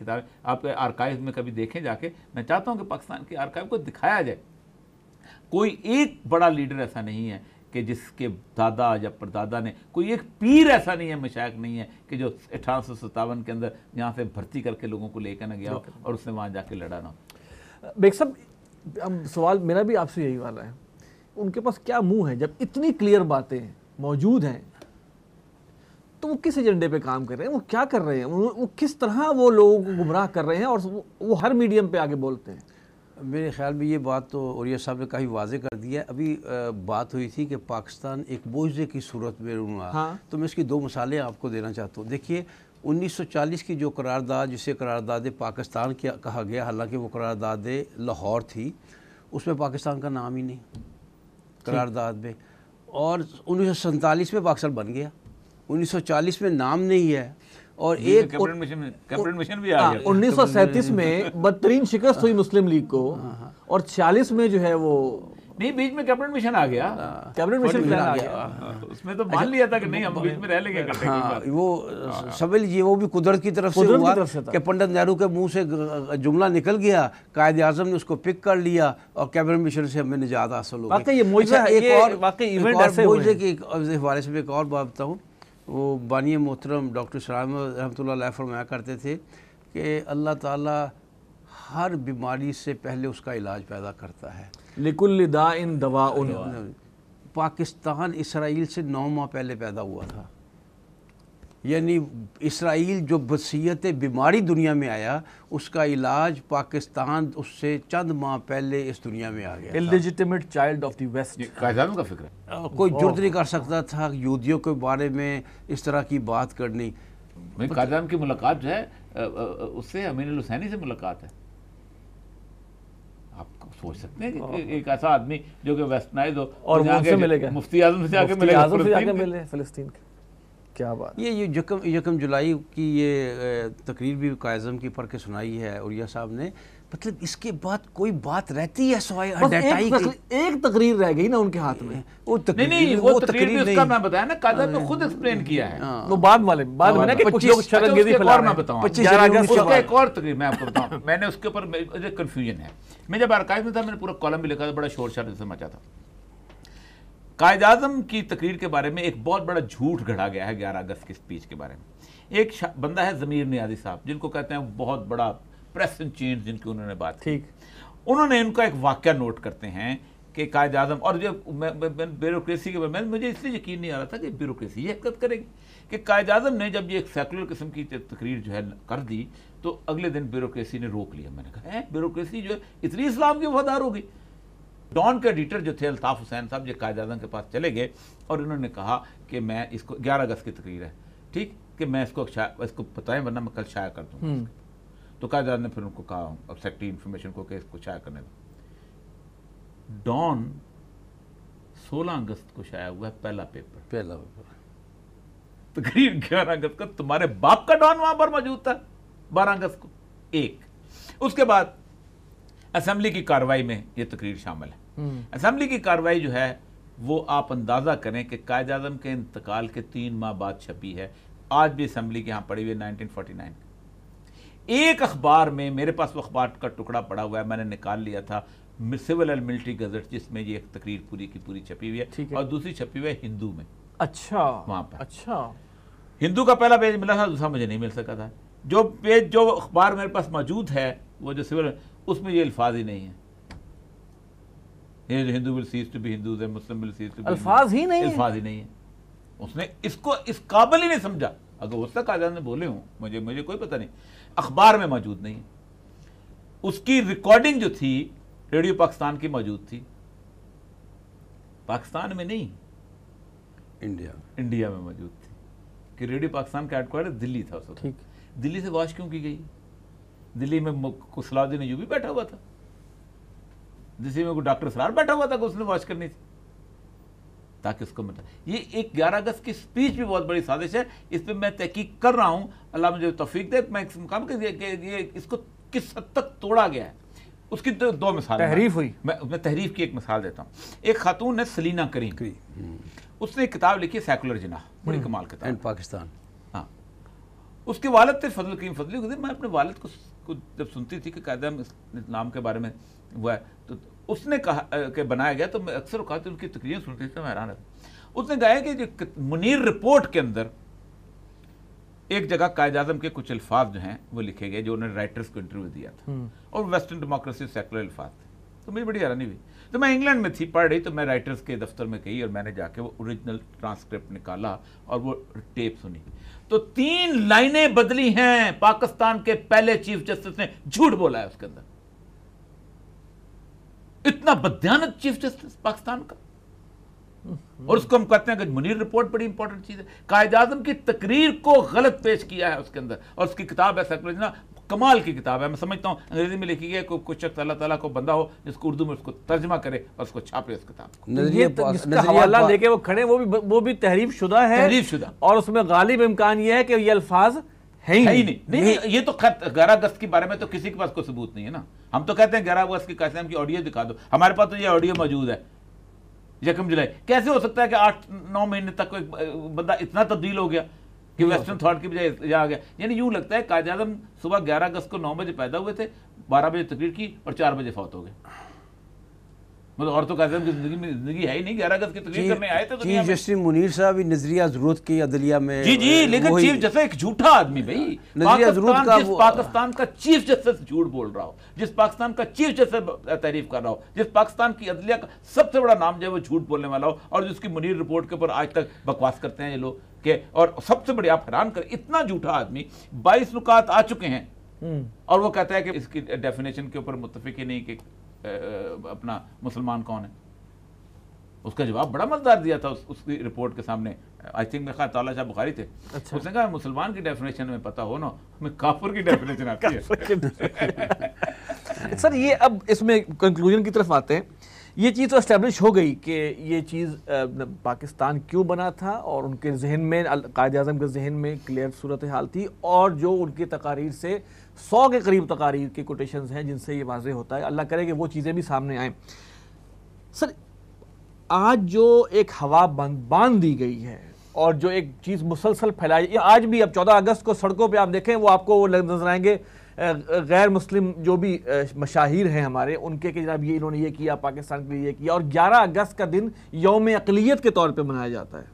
آپ کے آرکائیو میں کبھی دیکھیں جا کے. میں چاہتا ہوں کہ پاکستان کے آرکائیو کو دکھایا جائے. کوئی ایک بڑا لیڈر ایسا نہیں ہے کہ جس کے دادا یا پردادا نے, کوئی ایک پیر ایسا نہیں ہے, مشائخ نہیں ہے کہ جو 1857 کے اندر یہاں سے بھرتی کر کے لوگوں کو لے کے نہ گیا ہو اور اس نے وہاں جا کے لڑا نہ ہو. بیگ صاحب سوال میرا بھی آپ سے یہی والا ہے, ان کے پاس کیا منہ ہے جب اتنی کلیئر باتیں موجود ہیں, تو وہ کس ایجنڈے پہ کام کر رہے ہیں, وہ کیا کر رہے ہیں, وہ کس طرح وہ لوگوں کو گمراہ کر رہے ہیں اور وہ ہر میڈیم پہ آگے بولتے ہیں. میرے خیال میں یہ بات تو اوریہ صاحب نے کافی واضح کر دیا ہے. ابھی بات ہوئی تھی کہ پاکستان ایک معجزے کی صورت میں ہوا, تو میں اس کی 2 مثالیں آپ کو دینا چاہتا ہوں. دیکھیے 1940 کی جو قرارداد, جسے قرارداد پاکستان کہا گیا, حالانکہ وہ قرارداد لاہور تھی, اس میں پاکستان کا نام ہی نہیں قرارداد میں. اور 1947 میں پاکستان بن گیا, 1940 میں نام نہیں ہے. اور ایک کیپٹن مشن بھی آ گیا. 1937 میں بدترین شکست ہوئی مسلم لیگ کو, اور 46 میں جو ہے وہ نہیں بیچ میں کیبنٹ مشن آ گیا, کیبنٹ مشن پلان آ گیا, اس میں تو مان لیا تھا کہ نہیں ہم بیچ میں رہ لیں گے. ہاں وہ سمجھ لیجیے وہ بھی قدرت کی طرف سے ہوا کہ پنڈت نہرو کے منہ سے جملہ نکل گیا, قائد اعظم نے اس کو پک کر لیا اور کیبنٹ مشن سے ہمیں نجات حاصل ہو گئی. واقعی یہ معجزہ ہے, ایک اور واقعی ایونٹ ایسے ہوئے معجزے کے حوالے سے میں ایک اور بات بتاؤں. وہ بانی محترم ڈاکٹر شاہ رحمۃ اللہ علیہ فرمایا کرتے تھے کہ اللہ تعالیٰ ہر بیماری سے پہلے اس کا علاج پیدا کرتا ہے. لِكُلِّ دَاءٍ دَوَاءٌ. پاکستان اسرائیل سے 9 ماہ پہلے پیدا ہوا تھا, یعنی اسرائیل جو بصیت بیماری دنیا میں آیا اس کا علاج پاکستان اس سے چند ماہ پہلے اس دنیا میں آ گیا. Illegitimate child of the West. Quaid Azam کا فکر ہے. کوئی جرت نہیں کر سکتا تھا یہودیوں کے بارے میں اس طرح کی بات کرنی. قائد اعظم کی ملاقات جو ہے اس سے امین الحسینی سے ملاقات ہے. آپ سوچ سکتے ہیں کہ ایک ایسا آدمی جو کہ ویسٹرنائز ہو اور وہ سے ملے گا, مفتی اعظم سے آگے مفتی اعظم سے آگے ملے فلسطین کے. کیا بات. یہ یکم جولائی کی یہ تقریر بھی قائد اعظم کی پڑھ کے سنائی ہے عریہ صاحب نے. مطلب اس کے بعد کوئی بات رہتی ہے سوائے ڈیٹائی کی. ایک تقریر رہ گئی نا ان کے ہاتھ میں. نہیں وہ تقریر بھی اس کا میں بتایا نا, قائد اعظم نے خود ایکسپلین کیا ہے. وہ بعد میں نا کہ کچھ لوگ شرنگیزی پھیلا رہے ہیں. 25 اگست کا ایک اور تقریر میں آپ کو بتاؤں, میں نے اس کے اوپر کنفیوژن ہے. میں جب آرکائیو میں تھا میں نے پورا کالم بھی لکھا تھا, بڑا شور شر سے مچا تھا. قائد اعظم کی تقریر کے بارے میں ایک بہت بڑا جھوٹ گھڑا گیا ہے 11 اگست کی اسپیچ کے بارے میں. ایک بندہ ہے ضمیر نیازی صاحب, جن کو کہتے ہیں بہت بڑا پریس اینڈ چینج جن کی انہوں نے بات کی. انہوں نے ان کا ایک واقعہ نوٹ کرتے ہیں کہ قائد اعظم, اور جو بیوروکریسی کے بارے میں مجھے اس لیے یقین نہیں آ رہا تھا کہ بیوروکریسی یہ حرکت کرے گی, کہ قائد اعظم نے جب یہ ایک سیکولر قسم کی تقریر جو ہے کر دی تو اگلے دن بیوروکریسی نے روک لیا. میں نے کہا بیوروکریسی جو ہے اتنی اسلام کی وفادار ہو گئی. ڈان کے ایڈیٹر جو تھے الطاف حسین صاحب, یہ قائد اعظم کے پاس چلے گئے اور انہوں نے کہا کہ میں اس کو 11 اگست کی تقریر ہے, ٹھیک, کہ میں اس کو بتائیں ورنہ میں کل شائع کر دوں. تو قائد اعظم نے پھر ان کو کہا سیکٹری انفارمیشن کو کہ اس کو شائع کرنے دو. ڈان 16 اگست کو شائع ہوا ہے پہلا پیپر. تقریر 11 اگست کا, تمہارے باپ کا ڈان وہاں پر موجود تھا 12 اگست کو. ایک اس کے بعد اسمبلی کی کارروائی میں یہ تقریر شامل ہے. اسمبلی کی کارروائی جو ہے وہ آپ اندازہ کریں کہ قائد اعظم کے انتقال کے 3 ماہ بعد چھپی ہے. آج بھی اسمبلی کے ہاں پڑی ہوئی 1949. ایک اخبار میں, میرے پاس وہ اخبار کا ٹکڑا پڑا ہوا ہے, میں نے نکال لیا تھا, سول اینڈ ملٹری گزٹ, جس میں یہ ایک تقریر پوری کی پوری چھپی ہوئی ہے, اور دوسری چھپی ہوئی ہے ہندو میں. اچھا وہاں پر اچھا ہندو کا پہلا پیج ملا تھا, دوسرا مجھے نہیں مل سکا تھا. جو پیج جو اخبار میرے پاس موجود ہے وہ جو سول, اس میں یہ الفاظ ہی نہیں ہے. ہندو ول سیز ٹو بی ہندوز ہے, مسلم ول سیز ٹو بی, الفاظ ہی نہیں ہے. اس نے اس کو اس قابل ہی نہیں سمجھا. اگر اس تک قائد اعظم نے بولے ہوں, مجھے کوئی پتہ نہیں, اخبار میں موجود نہیں. اس کی ریکارڈنگ جو تھی ریڈیو پاکستان کی موجود تھی, پاکستان میں نہیں, انڈیا میں موجود تھی, کہ ریڈیو پاکستان کا ہیڈ کوارٹر دلی تھا اس وقت. دلی سے واش کیوں کی گئی؟ دلی میں صلاح الدین ایوبی بیٹھا ہوا تھا, دلی میں کوئی ڈاکٹر اسرار بیٹھا ہوا تھا کہ اس نے واش کرنی تھی, تاکہ اس کو یہ ایک 11 اگست کی اسپیچ بھی بہت بڑی سازش ہے. اس پہ میں تحقیق کر رہا ہوں, اللہ مجھے توفیق دے, میں اس مقام کہ یہ اس کو کس حد تک توڑا گیا ہے. اس کی 2 مثال تحریف ہوئی. میں تحریف کی ایک مثال دیتا ہوں. ایک خاتون ہے سلینا کریم, اس نے ایک کتاب لکھی ہے سیکولر جناح, بڑی کمال کتاب, پاکستان. ہاں, اس کے والد تھے فضل کریم فضلی. میں اپنے والد کو جب سنتی تھی کہ قائد اعظم اسلام کے بارے میں ہوا ہے, تو اس نے کہا کہ بنایا گیا, تو میں اکثر اوقات ان کی تقریریں سنتی تھی, میں حیران رہتا. اس نے کہا کہ جو منیر رپورٹ کے اندر ایک جگہ قائد اعظم کے کچھ الفاظ جو ہیں وہ لکھے گئے جو انہوں نے رائٹرز کو انٹرویو دیا تھا, اور ویسٹرن ڈیموکریسی سیکولر الفاظ تھے. تو مجھے بڑی حیرانی ہوئی. تو میں انگلینڈ میں تھی, پڑھ رہی, تو میں رائٹرز کے دفتر میں گئی اور میں نے جا کے وہ اوریجنل ٹرانسکرپٹ نکالا اور وہ ٹیپ سنی. تو 3 لائنیں بدلی ہیں. پاکستان کے پہلے چیف جسٹس نے جھوٹ بولا ہے اس کے اندر. اتنا بددیانت چیف جسٹس پاکستان کا, اور اس کو ہم کہتے ہیں کہ منیر رپورٹ بڑی امپورٹنٹ چیز ہے. قائد اعظم کی تقریر کو غلط پیش کیا ہے اس کے اندر, اور اس کی کتاب ہے سیکولر جناح, کمال کی کتاب ہے. میں سمجھتا ہوں انگریزی میں لکھی گئی ہے, کچھ شخص اللہ تعالیٰ کو بندہ ہو جس کو اردو میں اس کو ترجمہ کرے اور اس کو چھاپے اس کتاب کو. جس کا حوالہ لے کے وہ کھڑے, وہ بھی تحریف شدہ ہے, تحریف شدہ, اور اس میں غالب امکان یہ ہے کہ یہ الفاظ ہے ہی نہیں یہ تو 11 اگست کے بارے میں تو کسی کے پاس کوئی ثبوت نہیں ہے نا. ہم تو کہتے ہیں 11 اگست کی قاسم کی آڈیو دکھا دو, ہمارے پاس تو یہ آڈیو موجود ہے 1 جولائی. کیسے ہو سکتا ہے کہ 8-9 مہینے تک کوئی بندہ اتنا تبدیل ہو گیا کہ ویسٹرن تھاٹ کی بجائے یہاں آ گیا؟ یعنی یوں لگتا ہے قائد اعظم صبح 11 اگست کو 9 بجے پیدا ہوئے تھے, 12 بجے تقریر کی اور 4 بجے فوت ہو گئے. مطلب اور تو قائد اعظم کی زندگی ہے ہی نہیں, 11 اگست کی تقریر کرنے آئے تھے دنیا میں. چیف جسٹس منیر صاحب بھی نظریہ ضرورت کی عدلیہ میں جی لیکن چیف جسٹس ایک جھوٹا آدمی بھائی. جس پاکستان کا چیف جسٹس جھوٹ بول رہا ہو, جس پاکستان کا چیف جسٹس تعریف کر رہا ہو, جس پاکستان کی عدلیہ کا سب سے بڑا نام جو ہے وہ جھوٹ بولنے والا ہو, اور جس کی منیر رپورٹ کے اوپر آج تک بکواس کرتے ہیں یہ لوگ کہ, اور سب سے بڑی آپ حیران کریں اتنا جھوٹا آدمی 22 نکات آ چکے ہیں اور وہ کہتا ہے کہ اس کی ڈیفینیشن کے اوپر متفق ہی نہیں کہ اپنا مسلمان کون ہے. اس کا جواب بڑا مزدار دیا تھا اس کی رپورٹ کے سامنے. آئی تھنک میں خیال تعالیٰ شاہ بخاری تھے. اس نے کہا مسلمان کی ڈیفینیشن میں پتہ ہو نا, ہمیں کافر کی ڈیفینیشن آتی ہے. سر یہ اب اس میں کنکلوژن کی طرف آتے ہیں. یہ چیز تو اسٹیبلش ہو گئی کہ یہ چیز پاکستان کیوں بنا تھا, اور ان کے ذہن میں, قائد اعظم کے ذہن میں کلیئر صورتحال تھی, اور جو ان کی تقاریر سے 100 کے قریب تقاریر کے کوٹیشنز ہیں جن سے یہ واضح ہوتا ہے. اللہ کرے کہ وہ چیزیں بھی سامنے آئیں. سر آج جو ایک ہوا باندھ دی گئی ہے اور جو ایک چیز مسلسل پھیلائی, آج بھی اب 14 اگست کو سڑکوں پہ آپ دیکھیں وہ آپ کو نظر آئیں گے غیر مسلم جو بھی مشاہیر ہیں ہمارے, ان کے کہ جناب یہ انہوں نے یہ کیا, پاکستان کے لیے یہ کیا, اور 11 اگست کا دن یوم اقلیت کے طور پہ منایا جاتا ہے.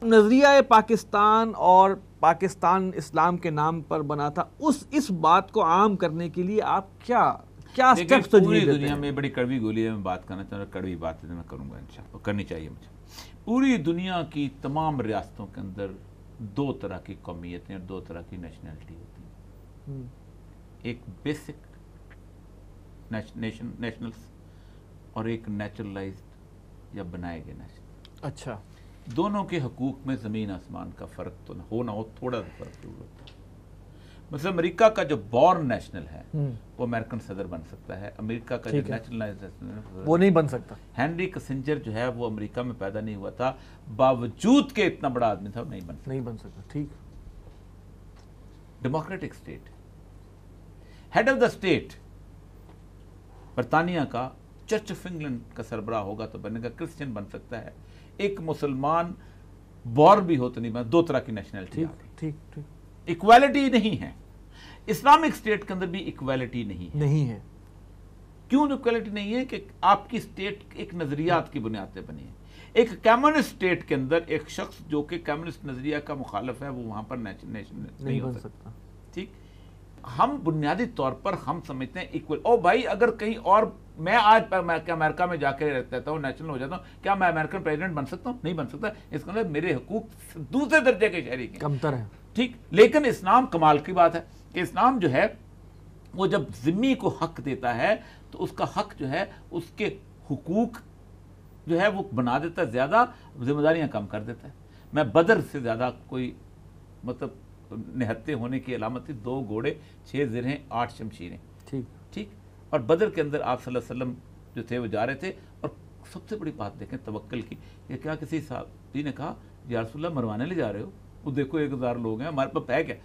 نظریہ پاکستان اور پاکستان اسلام کے نام پر بنا تھا, اس بات کو عام کرنے کے لیے آپ کیا سٹیپس پوری دنیا میں بڑی کڑوی گولی ہے, میں بات کرنا چاہوں گا, کڑوی بات میں کروں گا انشاءاللہ, کرنی چاہیے مجھے. پوری دنیا کی تمام ریاستوں کے اندر 2 طرح کی قومیتیں اور 2 طرح کی نیشنلٹی ہوتی ہیں. ایک بیسک نیشنلز اور ایک نیچرلائزڈ یا بنائے گئے نیشنل. اچھا, دونوں کے حقوق میں زمین آسمان کا فرق تو ہو نہ ہو, تھوڑا سا فرق ضرور ہوتا ہے. مثلا امریکہ کا جو بورن نیشنل ہے وہ امریکن صدر بن سکتا ہے, امریکہ کا جو نیشنلائزڈ وہ نہیں بن سکتا. ہینری کسنجر جو ہے وہ امریکہ میں پیدا نہیں ہوا تھا, باوجود کہ اتنا بڑا آدمی تھا, وہ نہیں بن سکتا. ٹھیک. Democratic state, head of the state برطانیہ کا چرچ آف انگلینڈ کا سربراہ ہوگا تو بنے گا, کرسچن بن سکتا ہے. ایک مسلمان بور بھی ہو تو نہیں بنا, 2 طرح کی نیشنلٹی. ٹھیک. ایکویلٹی نہیں ہے. اسلامک اسٹیٹ کے اندر بھی ایکویلٹی نہیں ہے. کیوں ایکویلٹی نہیں ہے؟ کہ آپ کی اسٹیٹ ایک نظریات کی بنیاد پہ بنی ہے. ایک کمیونسٹ اسٹیٹ کے اندر ایک شخص جو کہ کمیونسٹ نظریہ کا مخالف ہے وہ وہاں پر نیشنل نہیں ہو سکتا. ٹھیک, ہم بنیادی طور پر ہم سمجھتے ہیں ایکول. او بھائی اگر کہیں اور میں آج امریکہ میں جا کے رہتا ہوں, نیشنل ہو جاتا ہوں, کیا میں امریکن پریزیڈنٹ بن سکتا ہوں؟ نہیں بن سکتا. اس کا مطلب میرے حقوق دوسرے درجے کے شہری کے کمتر ہیں. ٹھیک, لیکن اسلام کمال کی بات ہے کہ اسلام جو ہے وہ جب ذمی کو حق دیتا ہے تو اس کا حق جو ہے اس کے حقوق جو ہے وہ بنا دیتا ہے زیادہ, ذمہ داریاں کم کر دیتا ہے. میں بدر سے زیادہ کوئی مطلب نہتے ہونے کی علامت تھی, 2 گھوڑے 6 زرہیں 8 شمشیریں. ٹھیک, اور بدر کے اندر آپ صلی اللہ علیہ وسلم جو تھے وہ جا رہے تھے, اور سب سے بڑی بات دیکھیں توکل کی. یہ کیا کسی صحابی نے کہا یا رسول اللہ مروانے لے جا رہے ہو, وہ دیکھو 1000 لوگ ہیں, ہمارے پاس ہے کیا؟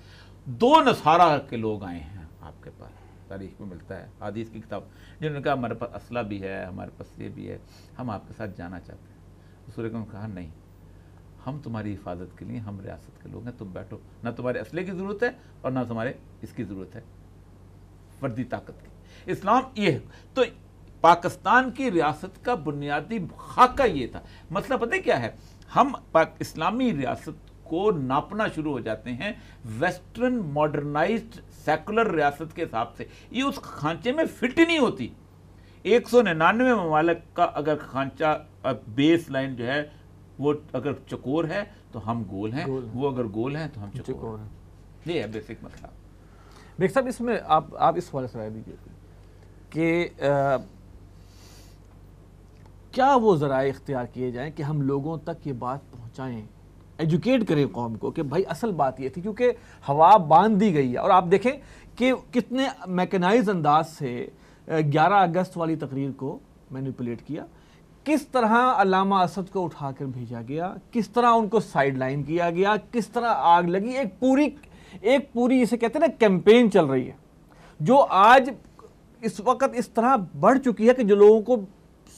2 نصارہ کے لوگ آئے ہیں آپ کے پاس, تاریخ میں ملتا ہے, حدیث کی کتاب, جنہوں نے کہا ہمارے پاس اسلحہ بھی ہے, ہمارے پاس یہ بھی ہے, ہم آپ کے ساتھ جانا چاہتے ہیں. رسول اکرم نے کہا نہیں, ہم تمہاری حفاظت کے لیے, ہم ریاست کے لوگ ہیں, تم بیٹھو, نہ تمہارے اسلحے کی ضرورت ہے اور نہ تمہارے اس کی ضرورت ہے فردی طاقت کی. اسلام یہ ہے. تو پاکستان کی ریاست کا بنیادی خاکہ یہ تھا. مسئلہ پتہ کیا ہے, ہم اسلامی ریاست کو ناپنا شروع ہو جاتے ہیں ویسٹرن ماڈرنائزڈ سیکولر ریاست کے حساب سے. یہ اس کھانچے میں فٹ ہی نہیں ہوتی. 199 ممالک کا اگر کھانچہ بیس لائن جو ہے وہ اگر چکور ہے تو ہم گول ہیں, وہ اگر گول ہیں تو ہم چکور ہیں. یہ ہے بیسک مسئلہ. بیگ صاحب اس میں آپ اس حوالے سے رائے دیجیے کہ کیا وہ ذرائع اختیار کیے جائیں کہ ہم لوگوں تک یہ بات پہنچائیں, ایجوکیٹ کریں قوم کو کہ بھائی اصل بات یہ تھی, کیونکہ ہوا باندھ دی گئی ہے. اور آپ دیکھیں کہ کتنے میکنائز انداز سے 11 اگست والی تقریر کو مینیپولیٹ کیا. کس طرح علامہ اسد کو اٹھا کر بھیجا گیا، کس طرح ان کو سائیڈ لائن کیا گیا، کس طرح آگ لگی، ایک پوری اسے کہتے ہیں نا کیمپین چل رہی ہے جو آج اس وقت اس طرح بڑھ چکی ہے کہ جو لوگوں کو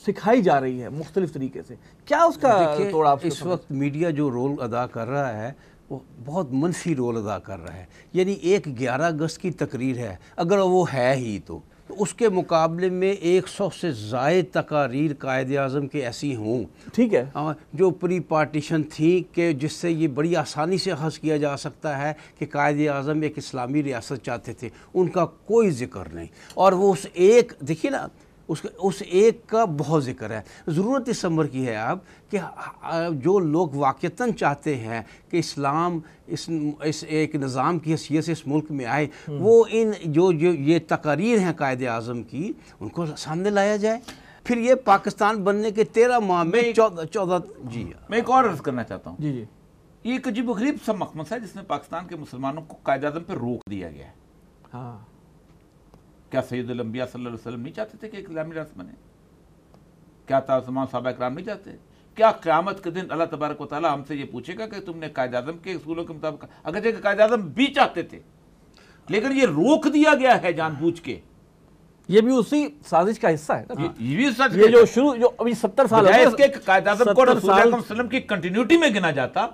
سکھائی جا رہی ہے مختلف طریقے سے. کیا اس کا توڑا آپ اس وقت میڈیا جو رول ادا کر رہا ہے وہ بہت منفی رول ادا کر رہا ہے. یعنی ایک 11 اگست کی تقریر ہے، اگر وہ ہے ہی تو اس کے مقابلے میں 100 سے زائد تقاریر قائد اعظم کے ایسی ہوں، ٹھیک ہے، جو پری پارٹیشن تھی کہ جس سے یہ بڑی آسانی سے حس کیا جا سکتا ہے کہ قائد اعظم ایک اسلامی ریاست چاہتے تھے، ان کا کوئی ذکر نہیں. اور وہ اس ایک دیکھیے نا، اس ایک کا بہت ذکر ہے. ضرورت اس امر کی ہے اب کہ جو لوگ واقعتاً چاہتے ہیں کہ اسلام اس ایک نظام کی حیثیت سے اس ملک میں آئے، وہ ان جو یہ تقاریر ہیں قائد اعظم کی ان کو سامنے لایا جائے. پھر یہ پاکستان بننے کے 13 ماہ میں 14 جی میں ایک اور عرض کرنا چاہتا ہوں. جی یہ ایک عجیب و غریب سا مخمصہ ہے جس میں پاکستان کے مسلمانوں کو قائد اعظم پہ روک دیا گیا ہے. ہاں، کیا سید الانبیاء صلی اللہ علیہ وسلم نہیں چاہتے تھے کہ ایک اسلامی ریاست بنے؟ کیا تمام صحابہ کرام نہیں چاہتے؟ کیا قیامت کے دن اللہ تبارک و تعالیٰ ہم سے یہ پوچھے گا کہ تم نے قائد اعظم کے اصولوں کے مطابق، اگرچہ کہ قائد اعظم بھی چاہتے تھے لیکن یہ روک دیا گیا ہے جان بوجھ کے. یہ بھی اسی سازش کا حصہ ہے. یہ بھی سچ یہ جو شروع جو ابھی 70 سال بجائے اس کے قائد اعظم کو رسول اللہ صلی اللہ علیہ وسلم کی کنٹینیوٹی میں گنا جاتا،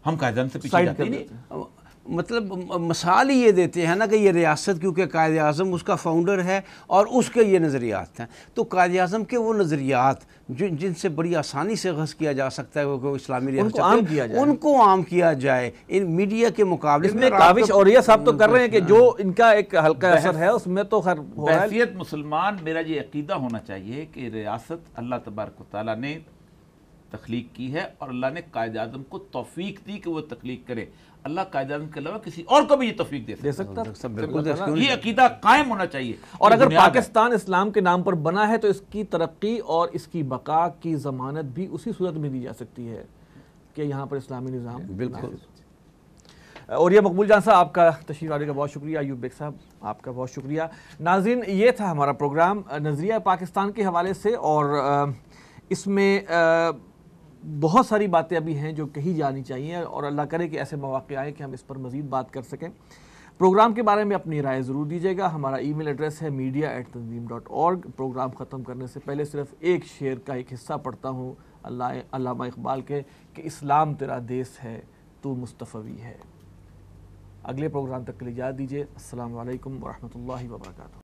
ہم قائد اعظم سے پیچھے جاتے نہیں. مطلب مثال ہی یہ دیتے ہیں نا کہ یہ ریاست کیونکہ قائد اعظم اس کا فاؤنڈر ہے اور اس کے یہ نظریات ہیں، تو قائد اعظم کے وہ نظریات جن سے بڑی آسانی سے غصب کیا جا سکتا ہے وہ اسلامی ریاست ان کو عام کیا جائے ان میڈیا کے مقابلے اس میں کاوش اوریہ صاحب تو کر رہے ہیں کہ جو ان کا ایک ہلکا اثر ہے اس میں تو خیر بحیثیت مسلمان میرا یہ عقیدہ ہونا چاہیے کہ ریاست اللہ تبارک و تعالیٰ نے تخلیق کی ہے اور اللہ نے قائد اعظم کو توفیق دی کہ وہ تخلیق کرے. اللہ قائد اعظم کے علاوہ کسی اور کو بھی یہ توفیق دے سکتا ہے. یہ عقیدہ قائم ہونا چاہیے. اور اگر پاکستان اسلام کے نام پر بنا ہے تو اس کی ترقی اور اس کی بقا کی ضمانت بھی اسی صورت میں دی جا سکتی ہے کہ یہاں پر اسلامی نظام. بالکل. اور یہ مقبول جان صاحب آپ کا تشریف آنے کا بہت شکریہ. ایوب بیگ صاحب آپ کا بہت شکریہ. ناظرین یہ تھا ہمارا پروگرام نظریہ پاکستان کے حوالے سے، اور اس میں بہت ساری باتیں ابھی ہیں جو کہی جانی چاہیے، اور اللہ کرے کہ ایسے مواقع آئیں کہ ہم اس پر مزید بات کر سکیں. پروگرام کے بارے میں اپنی رائے ضرور دیجیے گا. ہمارا ای میل ایڈریس ہے media@tanzeem.org. پروگرام ختم کرنے سے پہلے صرف ایک شعر کا ایک حصہ پڑھتا ہوں علامہ اقبال کے کہ اسلام تیرا دیس ہے تو مصطفی ہے. اگلے پروگرام تک کے لیے اجازت دیجیے. السلام علیکم ورحمۃ اللہ وبرکاتہ.